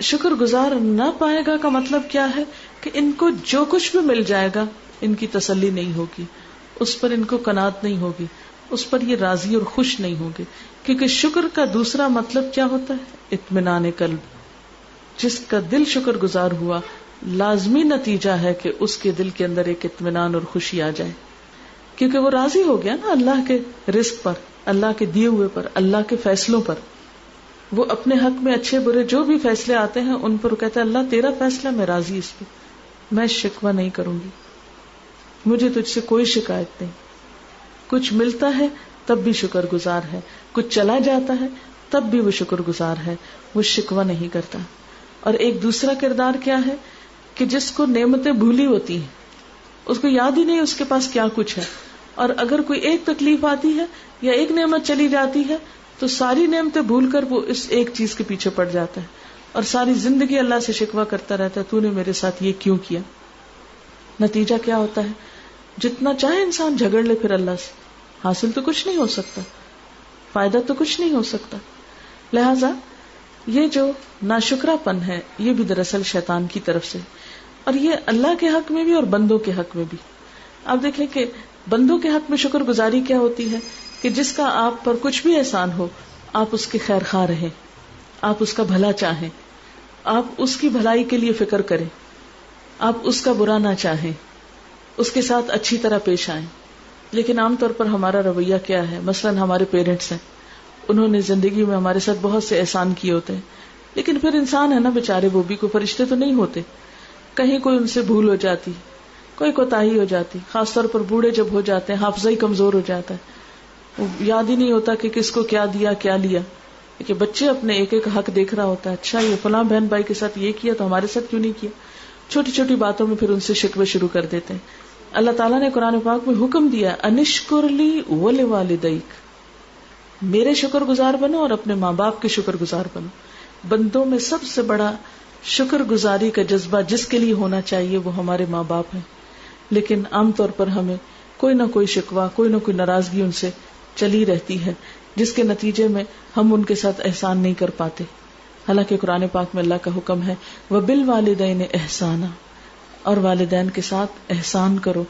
شکر گزار نہ پائے گا کا مطلب کیا ہے کہ ان کو جو کچھ بھی مل جائے گا ان کی تسلی نہیں ہوگی, اس پر ان کو قناعت نہیں ہوگی, اس پر یہ راضی اور خوش نہیں ہوں گے. کیونکہ شکر کا دوسرا مطلب کیا ہوتا ہے؟ اطمینان قلب. جس کا دل شکر گزار ہوا لازمی نتیجہ ہے کہ اس کے دل کے اندر ایک اطمینان اور خوشی آ جائے, کیونکہ وہ راضی ہو گیا نا اللہ کے رزق پر, اللہ کے دیے ہوئے پر, اللہ کے فیصلوں پر. وہ اپنے حق میں اچھے برے جو بھی فیصلے آتے ہیں ان پر وہ کہتا ہے اللہ تیرا فیصلہ, میں راضی اس پہ, میں شکوہ نہیں کروں گی, مجھے تجھ سے کوئی شکایت نہیں. کچھ ملتا ہے تب بھی شکر گزار ہے, کچھ چلا جاتا ہے تب بھی وہ شکر گزار ہے, وہ شکوہ نہیں کرتا. اور ایک دوسرا کردار کیا ہے کہ جس کو نعمتیں بھولی ہوتی ہیں, اس کو یاد ہی نہیں اس کے پاس کیا کچھ ہے, اور اگر کوئی ایک تکلیف آتی ہے یا ایک نعمت چلی جاتی ہے تو ساری نعمتیں بھول کر وہ اس ایک چیز کے پیچھے پڑ جاتا ہے اور ساری زندگی اللہ سے شکوہ کرتا رہتا ہے, تو نے میرے ساتھ یہ کیوں کیا. نتیجہ کیا ہوتا ہے؟ جتنا چاہے انسان جھگڑ لے پھر اللہ سے, حاصل تو کچھ نہیں ہو سکتا, فائدہ تو کچھ نہیں ہو سکتا. لہذا یہ جو ناشکرا پن ہے یہ بھی دراصل شیطان کی طرف سے, اور یہ اللہ کے حق میں بھی اور بندوں کے حق میں بھی. آپ دیکھیں کہ بندوں کے حق میں شکر گزاری کیا ہوتی ہے کہ جس کا آپ پر کچھ بھی احسان ہو آپ اس کے خیر خواہ رہیں, آپ اس کا بھلا چاہیں, آپ اس کی بھلائی کے لیے فکر کریں, آپ اس کا برا نہ چاہیں, اس کے ساتھ اچھی طرح پیش آئیں. لیکن عام طور پر ہمارا رویہ کیا ہے؟ مثلاً ہمارے پیرنٹس ہیں, انہوں نے زندگی میں ہمارے ساتھ بہت سے احسان کیے ہوتے ہیں, لیکن پھر انسان ہے نا بیچارے, وہ بھی کوئی فرشتے تو نہیں ہوتے, کہیں کوئی ان سے بھول ہو جاتی, کوئی کوتاہی ہو جاتی, خاص طور پر بوڑھے جب ہو جاتے ہیں حافظہ ہی کمزور ہو جاتا ہے, وہ یاد ہی نہیں ہوتا کہ کس کو کیا دیا کیا لیا. کہ بچے اپنے ایک ایک حق دیکھ رہا ہوتا ہے, اچھا یہ فلاں بہن بھائی کے ساتھ یہ کیا تو ہمارے ساتھ کیوں نہیں کیا. چھوٹی چھوٹی باتوں میں پھر ان سے شکوے شروع کر دیتے ہیں. اللہ تعالیٰ نے قرآن پاک میں حکم دیا انشکر لی ولوالدیک, میرے شکر گزار بنو اور اپنے ماں باپ کے شکر گزار بنو. بندوں میں سب سے بڑا شکر گزاری کا جذبہ جس کے لیے ہونا چاہیے وہ ہمارے ماں باپ ہیں, لیکن عام طور پر ہمیں کوئی نہ کوئی شکوہ, کوئی نہ کوئی ناراضگی ان سے چلی رہتی ہے, جس کے نتیجے میں ہم ان کے ساتھ احسان نہیں کر پاتے. حالانکہ قرآن پاک میں اللہ کا حکم ہے وَبِالْوَالِدَيْنِ إِحْسَانًا, اور والدین کے ساتھ احسان کرو.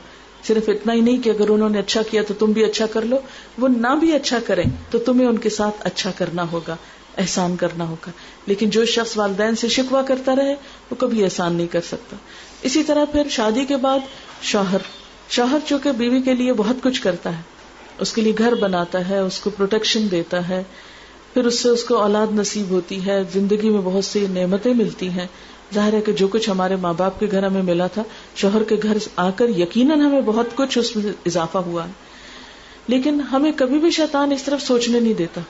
صرف اتنا ہی نہیں کہ اگر انہوں نے اچھا کیا تو تم بھی اچھا کر لو, وہ نہ بھی اچھا کریں تو تمہیں ان کے ساتھ اچھا کرنا ہوگا, احسان کرنا ہوگا. لیکن جو شخص والدین سے شکوہ کرتا رہے وہ کبھی احسان نہیں کر سکتا. اسی طرح پھر شادی کے بعد شوہر چونکہ بیوی کے لیے بہت کچھ کرتا ہے, اس کے لیے گھر بناتا ہے, اس کو پروٹیکشن دیتا ہے, پھر اس سے اس کو اولاد نصیب ہوتی ہے، زندگی میں بہت سی نعمتیں ملتی ہیں. ظاہر ہے کہ جو کچھ ہمارے ماں باپ کے گھر ہمیں ملا تھا، شوہر کے گھر آ کر یقیناً ہمیں بہت کچھ اس میں اضافہ ہوا ہے، لیکن ہمیں کبھی بھی شیطان اس طرف سوچنے نہیں دیتا.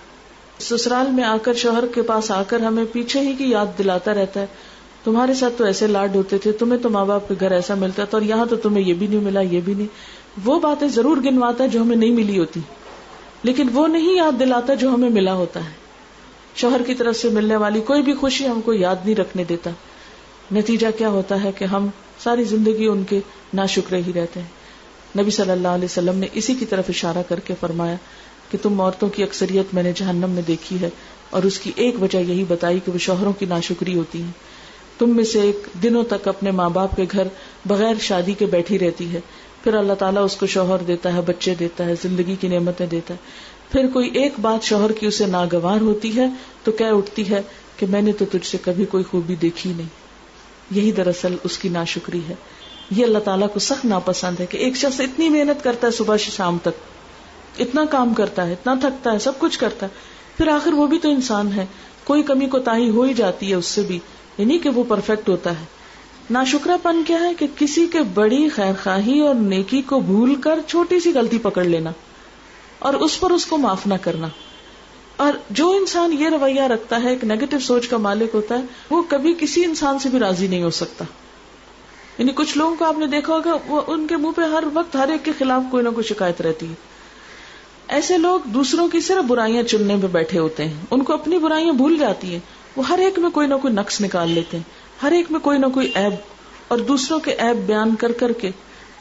سسرال میں آ کر، شوہر کے پاس آ کر ہمیں پیچھے ہی کی یاد دلاتا رہتا ہے، تمہارے ساتھ تو ایسے لاڈ ہوتے تھے، تمہیں تو ماں باپ کے گھر ایسا ملتا تھا، اور یہاں تو تمہیں یہ بھی نہیں ملا، یہ بھی نہیں. وہ باتیں ضرور گنواتا ہے جو ہمیں نہیں ملی ہوتی، لیکن وہ نہیں یاد دلاتا جو ہمیں ملا ہوتا ہے. شوہر کی طرف سے ملنے والی کوئی بھی خوشی ہم کو یاد نہیں رکھنے دیتا. نتیجہ کیا ہوتا ہے کہ ہم ساری زندگی ان کے ناشکرے ہی رہتے ہیں. نبی صلی اللہ علیہ وسلم نے اسی کی طرف اشارہ کر کے فرمایا کہ تم عورتوں کی اکثریت میں نے جہنم میں دیکھی ہے، اور اس کی ایک وجہ یہی بتائی کہ وہ شوہروں کی ناشکری ہوتی ہیں. تم میں سے ایک دنوں تک اپنے ماں باپ کے گھر بغیر شادی کے بیٹھی رہتی ہے، پھر اللہ تعالیٰ اس کو شوہر دیتا ہے، بچے دیتا ہے، زندگی کی نعمتیں دیتا ہے، پھر کوئی ایک بات شوہر کی اسے ناگوار ہوتی ہے تو کہہ اٹھتی ہے کہ میں نے تو تجھ سے کبھی کوئی خوبی دیکھی نہیں. یہی دراصل اس کی ناشکری ہے. یہ اللہ تعالیٰ کو سخت ناپسند ہے کہ ایک شخص اتنی محنت کرتا ہے صبح سے شام تک، اتنا کام کرتا ہے، اتنا تھکتا ہے، سب کچھ کرتا ہے، پھر آخر وہ بھی تو انسان ہے، کوئی کمی کوتاہی ہو ہی جاتی ہے اس سے بھی، یعنی کہ وہ پرفیکٹ ہوتا ہے. ناشکرا پن کیا ہے کہ کسی کے بڑی خیرخواہی اور نیکی کو بھول کر چھوٹی سی غلطی پکڑ لینا اور اس پر اس کو معاف نہ کرنا. اور جو انسان یہ رویہ رکھتا ہے، ایک نیگیٹو سوچ کا مالک ہوتا ہے، وہ کبھی کسی انسان سے بھی راضی نہیں ہو سکتا. یعنی کچھ لوگوں کو آپ نے دیکھا ہوگا، وہ ان کے منہ پہ ہر وقت ہر ایک کے خلاف کوئی نہ کوئی شکایت رہتی ہے. ایسے لوگ دوسروں کی صرف برائیاں چننے پہ بیٹھے ہوتے ہیں، ان کو اپنی برائیاں بھول جاتی ہیں. وہ ہر ایک میں کوئی نہ کوئی نقص نکال لیتے ہیں، ہر ایک میں کوئی نہ کوئی عیب، اور دوسروں کے عیب بیان کر کر کے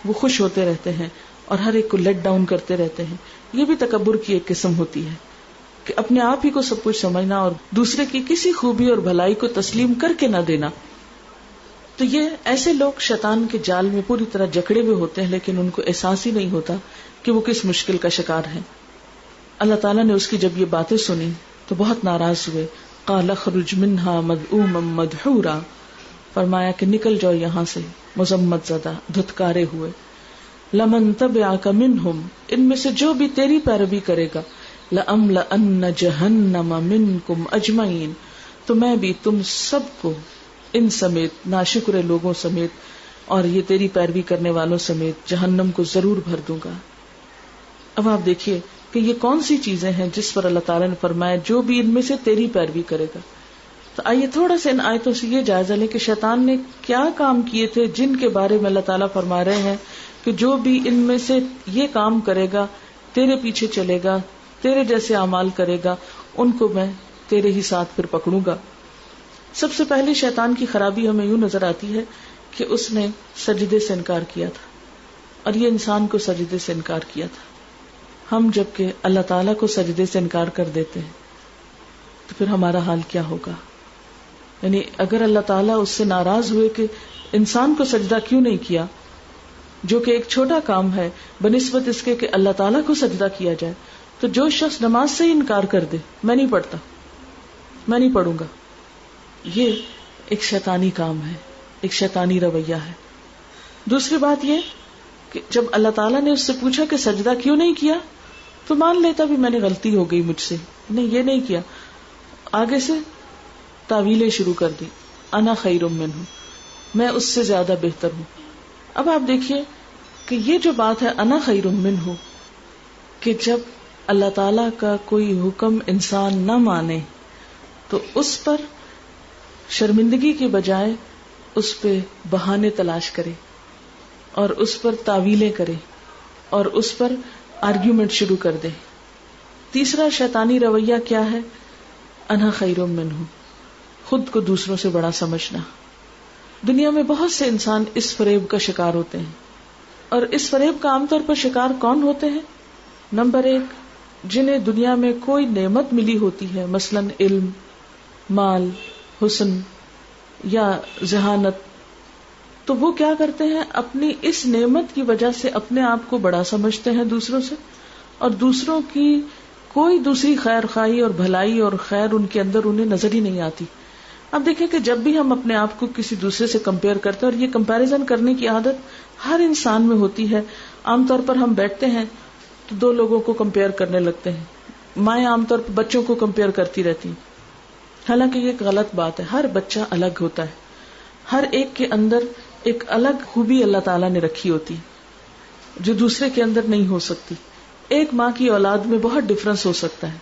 وہ خوش ہوتے رہتے ہیں اور ہر ایک کو لیٹ ڈاؤن کرتے رہتے ہیں. یہ بھی تکبر کی ایک قسم ہوتی ہے کہ اپنے آپ ہی کو سب کچھ سمجھنا اور دوسرے کی کسی خوبی اور بھلائی کو تسلیم کر کے نہ دینا. تو یہ ایسے لوگ شیطان کے جال میں پوری طرح جکڑے ہوئے ہوتے ہیں، لیکن ان کو احساس ہی نہیں ہوتا کہ وہ کس مشکل کا شکار ہے. اللہ تعالیٰ نے اس کی جب یہ باتیں سنی تو بہت ناراض ہوئے. قال اخرج منها مذءوما مدحورا، فرمایا کہ نکل جاؤ یہاں سے مذمت زدہ، دھتکارے ہوئے. لمن تبعک منہم، ان میں سے جو بھی تیری پیروی کرے گا، لأملأن جہنم منکم اجمعین، تو میں بھی تم سب کو ان سمیت، ناشکر لوگوں سمیت اور یہ تیری پیروی کرنے والوں سمیت جہنم کو ضرور بھر دوں گا. اب آپ دیکھیے کہ یہ کون سی چیزیں ہیں جس پر اللہ تعالیٰ نے فرمایا جو بھی ان میں سے تیری پیروی کرے گا. تو آئیے تھوڑا سا ان آیتوں سے یہ جائزہ لیں کہ شیطان نے کیا کام کیے تھے جن کے بارے میں اللہ تعالیٰ فرما رہے ہیں کہ جو بھی ان میں سے یہ کام کرے گا، تیرے پیچھے چلے گا، تیرے جیسے اعمال کرے گا، ان کو میں تیرے ہی ساتھ پھر پکڑوں گا. سب سے پہلے شیطان کی خرابی ہمیں یوں نظر آتی ہے کہ اس نے سجدے سے انکار کیا تھا، اور یہ انسان کو سجدے سے انکار کیا تھا. ہم جبکہ اللہ تعالیٰ کو سجدے سے انکار کر دیتے ہیں تو پھر ہمارا حال کیا ہوگا؟ یعنی اگر اللہ تعالیٰ اس سے ناراض ہوئے کہ انسان کو سجدہ کیوں نہیں کیا، جو کہ ایک چھوٹا کام ہے بنسبت اس کے کہ اللہ تعالیٰ کو سجدہ کیا جائے، تو جو شخص نماز سے ہی انکار کر دے، میں نہیں پڑھتا، میں نہیں پڑھوں گا، یہ ایک شیطانی کام ہے، ایک شیطانی رویہ ہے. دوسری بات یہ کہ جب اللہ تعالیٰ نے اس سے پوچھا کہ سجدہ کیوں نہیں کیا تو مان لیتا بھی میں نے غلطی ہو گئی مجھ سے، نہیں یہ نہیں کیا. آگے سے تعویلیں شروع کر دی، انا خیر منہ، میں اس سے زیادہ بہتر ہوں. اب آپ دیکھیے کہ یہ جو بات ہے انا خیر منہ، کہ جب اللہ تعالیٰ کا کوئی حکم انسان نہ مانے تو اس پر شرمندگی کے بجائے اس پہ بہانے تلاش کرے اور اس پر تعویلیں کرے اور اس پر آرگیومنٹ شروع کر دے. تیسرا شیطانی رویہ کیا ہے؟ انا خیر منہ، خود کو دوسروں سے بڑا سمجھنا. دنیا میں بہت سے انسان اس فریب کا شکار ہوتے ہیں، اور اس فریب کا عام طور پر شکار کون ہوتے ہیں؟ نمبر 1، جنہیں دنیا میں کوئی نعمت ملی ہوتی ہے، مثلا علم، مال، حسن یا ذہانت، تو وہ کیا کرتے ہیں؟ اپنی اس نعمت کی وجہ سے اپنے آپ کو بڑا سمجھتے ہیں دوسروں سے، اور دوسروں کی کوئی دوسری خیر خواہی اور بھلائی اور خیر ان کے اندر انہیں نظر ہی نہیں آتی. اب دیکھیں کہ جب بھی ہم اپنے آپ کو کسی دوسرے سے کمپیئر کرتے ہیں، اور یہ کمپیریزن کرنے کی عادت ہر انسان میں ہوتی ہے. عام طور پر ہم بیٹھتے ہیں تو 2 لوگوں کو کمپیئر کرنے لگتے ہیں، مائیں عام طور پر بچوں کو کمپیئر کرتی رہتی ہیں، حالانکہ یہ ایک غلط بات ہے. ہر بچہ الگ ہوتا ہے، ہر ایک کے اندر ایک الگ خوبی اللہ تعالیٰ نے رکھی ہوتی جو دوسرے کے اندر نہیں ہو سکتی. ایک ماں کی اولاد میں بہت ڈفرنس ہو سکتا ہے.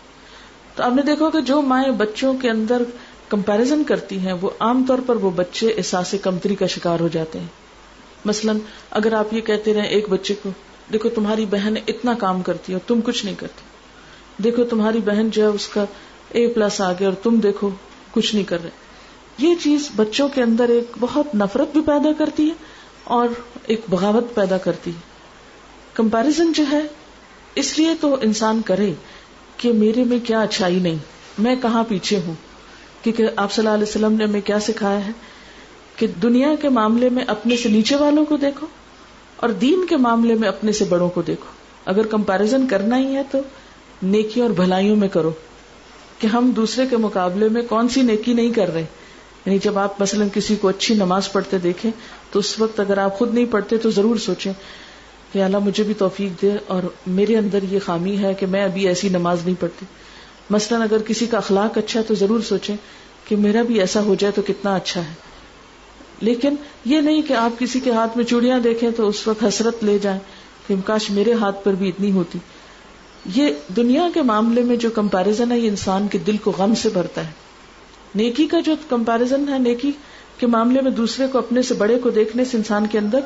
تو آپ نے دیکھا کہ جو مائیں بچوں کے اندر کمپیریزن کرتی ہیں وہ عام طور پر وہ بچے احساس کمتری کا شکار ہو جاتے ہیں. مثلا اگر آپ یہ کہتے رہیں ایک بچے کو، دیکھو تمہاری بہن اتنا کام کرتی ہے اور تم کچھ نہیں کرتی، دیکھو تمہاری بہن جو ہے اس کا A+ آ گیا اور تم دیکھو کچھ نہیں کر رہے، یہ چیز بچوں کے اندر ایک بہت نفرت بھی پیدا کرتی ہے اور ایک بغاوت پیدا کرتی ہے. کمپیریزن جو ہے اس لیے تو انسان کرے کہ میرے میں کیا اچھائی نہیں، میں کہاں پیچھے ہوں. کیونکہ آپ صلی اللہ علیہ وسلم نے ہمیں کیا سکھایا ہے کہ دنیا کے معاملے میں اپنے سے نیچے والوں کو دیکھو اور دین کے معاملے میں اپنے سے بڑوں کو دیکھو. اگر کمپیریزن کرنا ہی ہے تو نیکیوں اور بھلائیوں میں کرو کہ ہم دوسرے کے مقابلے میں کون سی نیکی نہیں کر رہے. یعنی جب آپ مثلا کسی کو اچھی نماز پڑھتے دیکھیں تو اس وقت اگر آپ خود نہیں پڑھتے تو ضرور سوچیں کہ اللہ مجھے بھی توفیق دے اور میرے اندر یہ خامی ہے کہ میں ابھی ایسی نماز نہیں پڑھتی. مثلا اگر کسی کا اخلاق اچھا ہے تو ضرور سوچیں کہ میرا بھی ایسا ہو جائے تو کتنا اچھا ہے. لیکن یہ نہیں کہ آپ کسی کے ہاتھ میں چوڑیاں دیکھیں تو اس وقت حسرت لے جائیں کہ کاش میرے ہاتھ پر بھی اتنی ہوتی. یہ دنیا کے معاملے میں جو کمپیریزن ہے یہ انسان کے دل کو غم سے بھرتا ہے. نیکی کا جو کمپیریزن ہے، نیکی کے معاملے میں دوسرے کو اپنے سے بڑے کو دیکھنے سے انسان کے اندر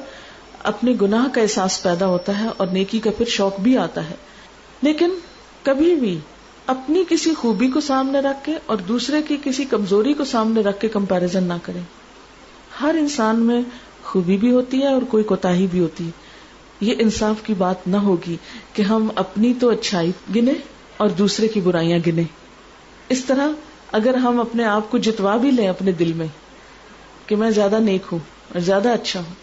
اپنے گناہ کا احساس پیدا ہوتا ہے اور نیکی کا پھر شوق بھی آتا ہے. لیکن کبھی بھی اپنی کسی خوبی کو سامنے رکھ کے اور دوسرے کی کسی کمزوری کو سامنے رکھ کے کمپیریزن نہ کریں. ہر انسان میں خوبی بھی ہوتی ہے اور کوئی کوتاہی بھی ہوتی ہے. یہ انصاف کی بات نہ ہوگی کہ ہم اپنی تو اچھائی گنے اور دوسرے کی برائیاں گنے. اس طرح اگر ہم اپنے آپ کو جتوا بھی لیں اپنے دل میں کہ میں زیادہ نیک ہوں اور زیادہ اچھا ہوں،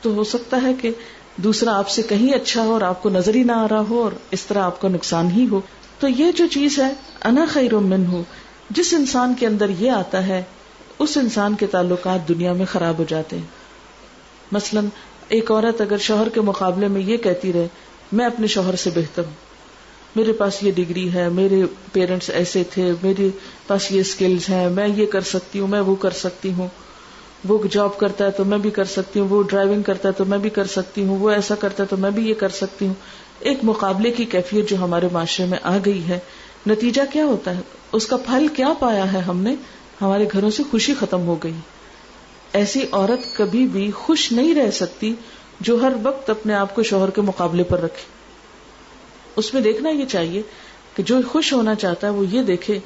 تو ہو سکتا ہے کہ دوسرا آپ سے کہیں اچھا ہو اور آپ کو نظر ہی نہ آ رہا ہو اور اس طرح آپ کا نقصان ہی ہو. تو یہ جو چیز ہے انا خیر منہ، جس انسان کے اندر یہ آتا ہے اس انسان کے تعلقات دنیا میں خراب ہو جاتے ہیں. مثلا ایک عورت اگر شوہر کے مقابلے میں یہ کہتی رہے میں اپنے شوہر سے بہتر ہوں، میرے پاس یہ ڈگری ہے، میرے پیرنٹس ایسے تھے، میرے پاس یہ سکلز ہیں، میں یہ کر سکتی ہوں، میں وہ کر سکتی ہوں، وہ جاب کرتا ہے تو میں بھی کر سکتی ہوں، وہ ڈرائیونگ کرتا ہے تو میں بھی کر سکتی ہوں، وہ ایسا کرتا ہے تو میں بھی یہ کر سکتی ہوں. ایک مقابلے کی کیفیت جو ہمارے معاشرے میں آ گئی ہے، نتیجہ کیا ہوتا ہے، اس کا پھل کیا پایا ہے ہم نے، ہمارے گھروں سے خوشی ختم ہو گئی. ایسی عورت کبھی بھی خوش نہیں رہ سکتی جو ہر وقت اپنے آپ کو شوہر کے مقابلے پر رکھے. اس میں دیکھنا یہ چاہیے کہ جو خوش ہونا چاہتا ہے وہ یہ دیکھے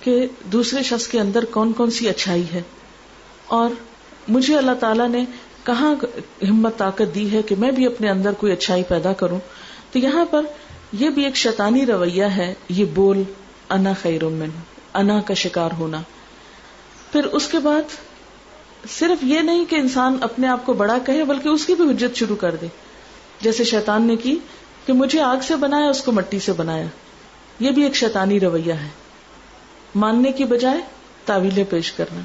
کہ دوسرے شخص کے اندر کون کون سی اچھائی ہے اور مجھے اللہ تعالیٰ نے کہاں ہمت طاقت دی ہے کہ میں بھی اپنے اندر کوئی اچھائی پیدا کروں. تو یہاں پر یہ بھی ایک شیطانی رویہ ہے، یہ بول انا خیر منہ، انا کا شکار ہونا. پھر اس کے بعد صرف یہ نہیں کہ انسان اپنے آپ کو بڑا کہے بلکہ اس کی بھی حجت شروع کر دے، جیسے شیطان نے کی کہ مجھے آگ سے بنایا اس کو مٹی سے بنایا. یہ بھی ایک شیطانی رویہ ہے، ماننے کی بجائے تعویلیں پیش کرنا.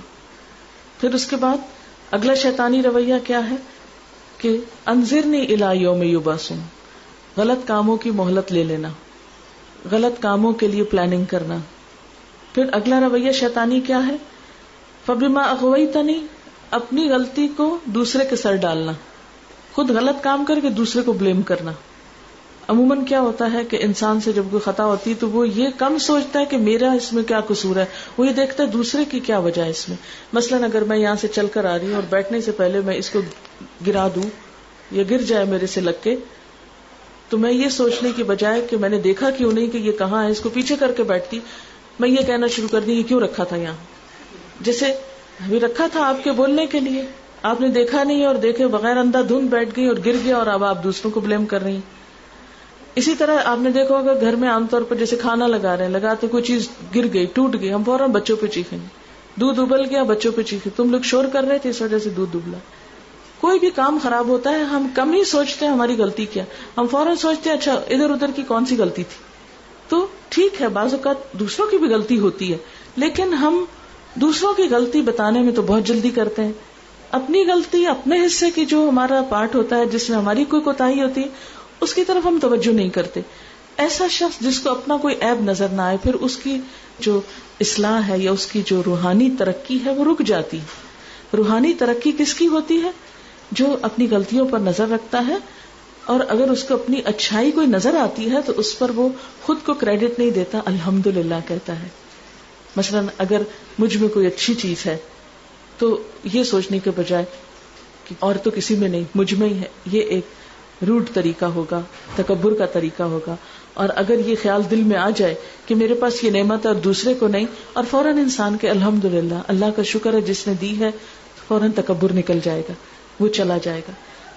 پھر اس کے بعد اگلا شیطانی رویہ کیا ہے کہ انذرنی الی یوم یبعثون، غلط کاموں کی مہلت لے لینا، غلط کاموں کے لیے پلاننگ کرنا. پھر اگلا رویہ شیطانی کیا ہے، فبما اغویتنی، اپنی غلطی کو دوسرے کے سر ڈالنا، خود غلط کام کر کے دوسرے کو بلیم کرنا. عموماً کیا ہوتا ہے کہ انسان سے جب کوئی خطا ہوتی ہے تو وہ یہ کم سوچتا ہے کہ میرا اس میں کیا قصور ہے، وہ یہ دیکھتا ہے دوسرے کی کیا وجہ ہے اس میں. مثلاً اگر میں یہاں سے چل کر آ رہی ہوں اور بیٹھنے سے پہلے میں اس کو گرا دوں یا گر جائے میرے سے لگ کے، تو میں یہ سوچنے کی بجائے کہ میں نے دیکھا کیوں نہیں کہ یہ کہاں ہے، اس کو پیچھے کر کے بیٹھتی، میں یہ کہنا شروع کر دی یہ کیوں رکھا تھا یہاں. جیسے ابھی رکھا تھا آپ کے بولنے کے لیے، آپ نے دیکھا نہیں اور دیکھے بغیر اندھا دھند بیٹھ گئی اور گر گیا اور اب آپ دوسروں کو بلیم کر رہی ہیں. اسی طرح آپ نے دیکھا ہوگا گھر میں عام طور پر جیسے کھانا لگا رہے ہیں، لگاتے کوئی چیز گر گئی ٹوٹ گئی، ہم فوراً بچوں پہ چیخیں گے، دودھ ابل گیا بچوں پہ چیخے، تم لوگ شور کر رہے تھے اس وجہ سے دودھ ابلا. کوئی بھی کام خراب ہوتا ہے ہم کم ہی سوچتے ہیں ہماری غلطی کیا، ہم فوراً سوچتے ہیں اچھا ادھر ادھر کی کون سی غلطی تھی. تو ٹھیک ہے بعض اوقات دوسروں کی بھی غلطی ہوتی ہے، لیکن ہم دوسروں کی غلطی بتانے میں تو بہت جلدی کرتے ہیں. اپنی غلطی، اپنے حصے کی جو ہمارا پارٹ ہوتا ہے جس میں ہماری کوئی کوتاہی ہوتی ہے اس کی طرف ہم توجہ نہیں کرتے. ایسا شخص جس کو اپنا کوئی عیب نظر نہ آئے، پھر اس کی جو اصلاح ہے یا اس کی جو روحانی ترقی ہے وہ رک جاتی ہے. روحانی ترقی کس کی ہوتی ہے؟ جو اپنی غلطیوں پر نظر رکھتا ہے، اور اگر اس کو اپنی اچھائی کوئی نظر آتی ہے تو اس پر وہ خود کو کریڈٹ نہیں دیتا، الحمدللہ کہتا ہے. مثلا اگر مجھ میں کوئی اچھی چیز ہے تو یہ سوچنے کے بجائے کہ اور تو کسی میں نہیں، مجھ میں ہی ہے، یہ ایک روڈ طریقہ ہوگا، تکبر کا طریقہ ہوگا. اور اگر یہ خیال دل میں آ جائے کہ میرے پاس یہ نعمت ہے اور دوسرے کو نہیں، اور فوراً انسان کے الحمدللہ، اللہ کا شکر ہے جس نے دی ہے، فوراً تکبر نکل جائے گا، وہ چلا جائے گا.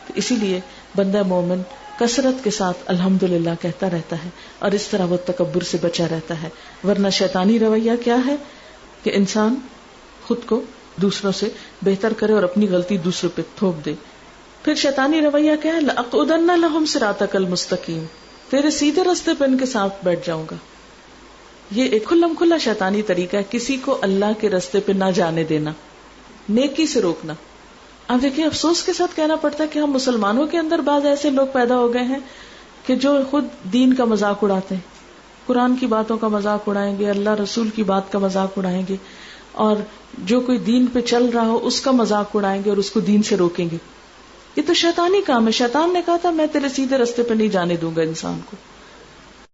تو اسی لیے بندہ مومن کثرت کے ساتھ الحمدللہ کہتا رہتا ہے، اور اس طرح وہ تکبر سے بچا رہتا ہے. ورنہ شیطانی رویہ کیا ہے کہ انسان خود کو دوسروں سے بہتر کرے اور اپنی غلطی دوسروں پہ تھوپ دے. پھر شیطانی رویہ کیا ہے؟ لَأَقْعُدَنَّ لَهُمْ صِرَاطَكَ الْمُسْتَقِيمَ، تیرے سیدھے راستے پہ ان کے ساتھ بیٹھ جاؤں گا. یہ ایک کھلم کھلا شیطانی طریقہ ہے، کسی کو اللہ کے راستے پہ نہ جانے دینا، نیکی سے روکنا. اب دیکھیں افسوس کے ساتھ کہنا پڑتا ہے کہ ہم مسلمانوں کے اندر بعض ایسے لوگ پیدا ہو گئے ہیں کہ جو خود دین کا مذاق اڑاتے ہیں، قرآن کی باتوں کا مذاق اڑائیں گے، اللہ رسول کی بات کا مذاق اڑائیں گے، اور جو کوئی دین پہ چل رہا ہو اس کا مذاق اڑائیں گے اور اس کو دین سے روکیں گے. یہ تو شیطانی کام ہے. شیطان نے کہا تھا میں تیرے سیدھے راستے پہ نہیں جانے دوں گا انسان کو.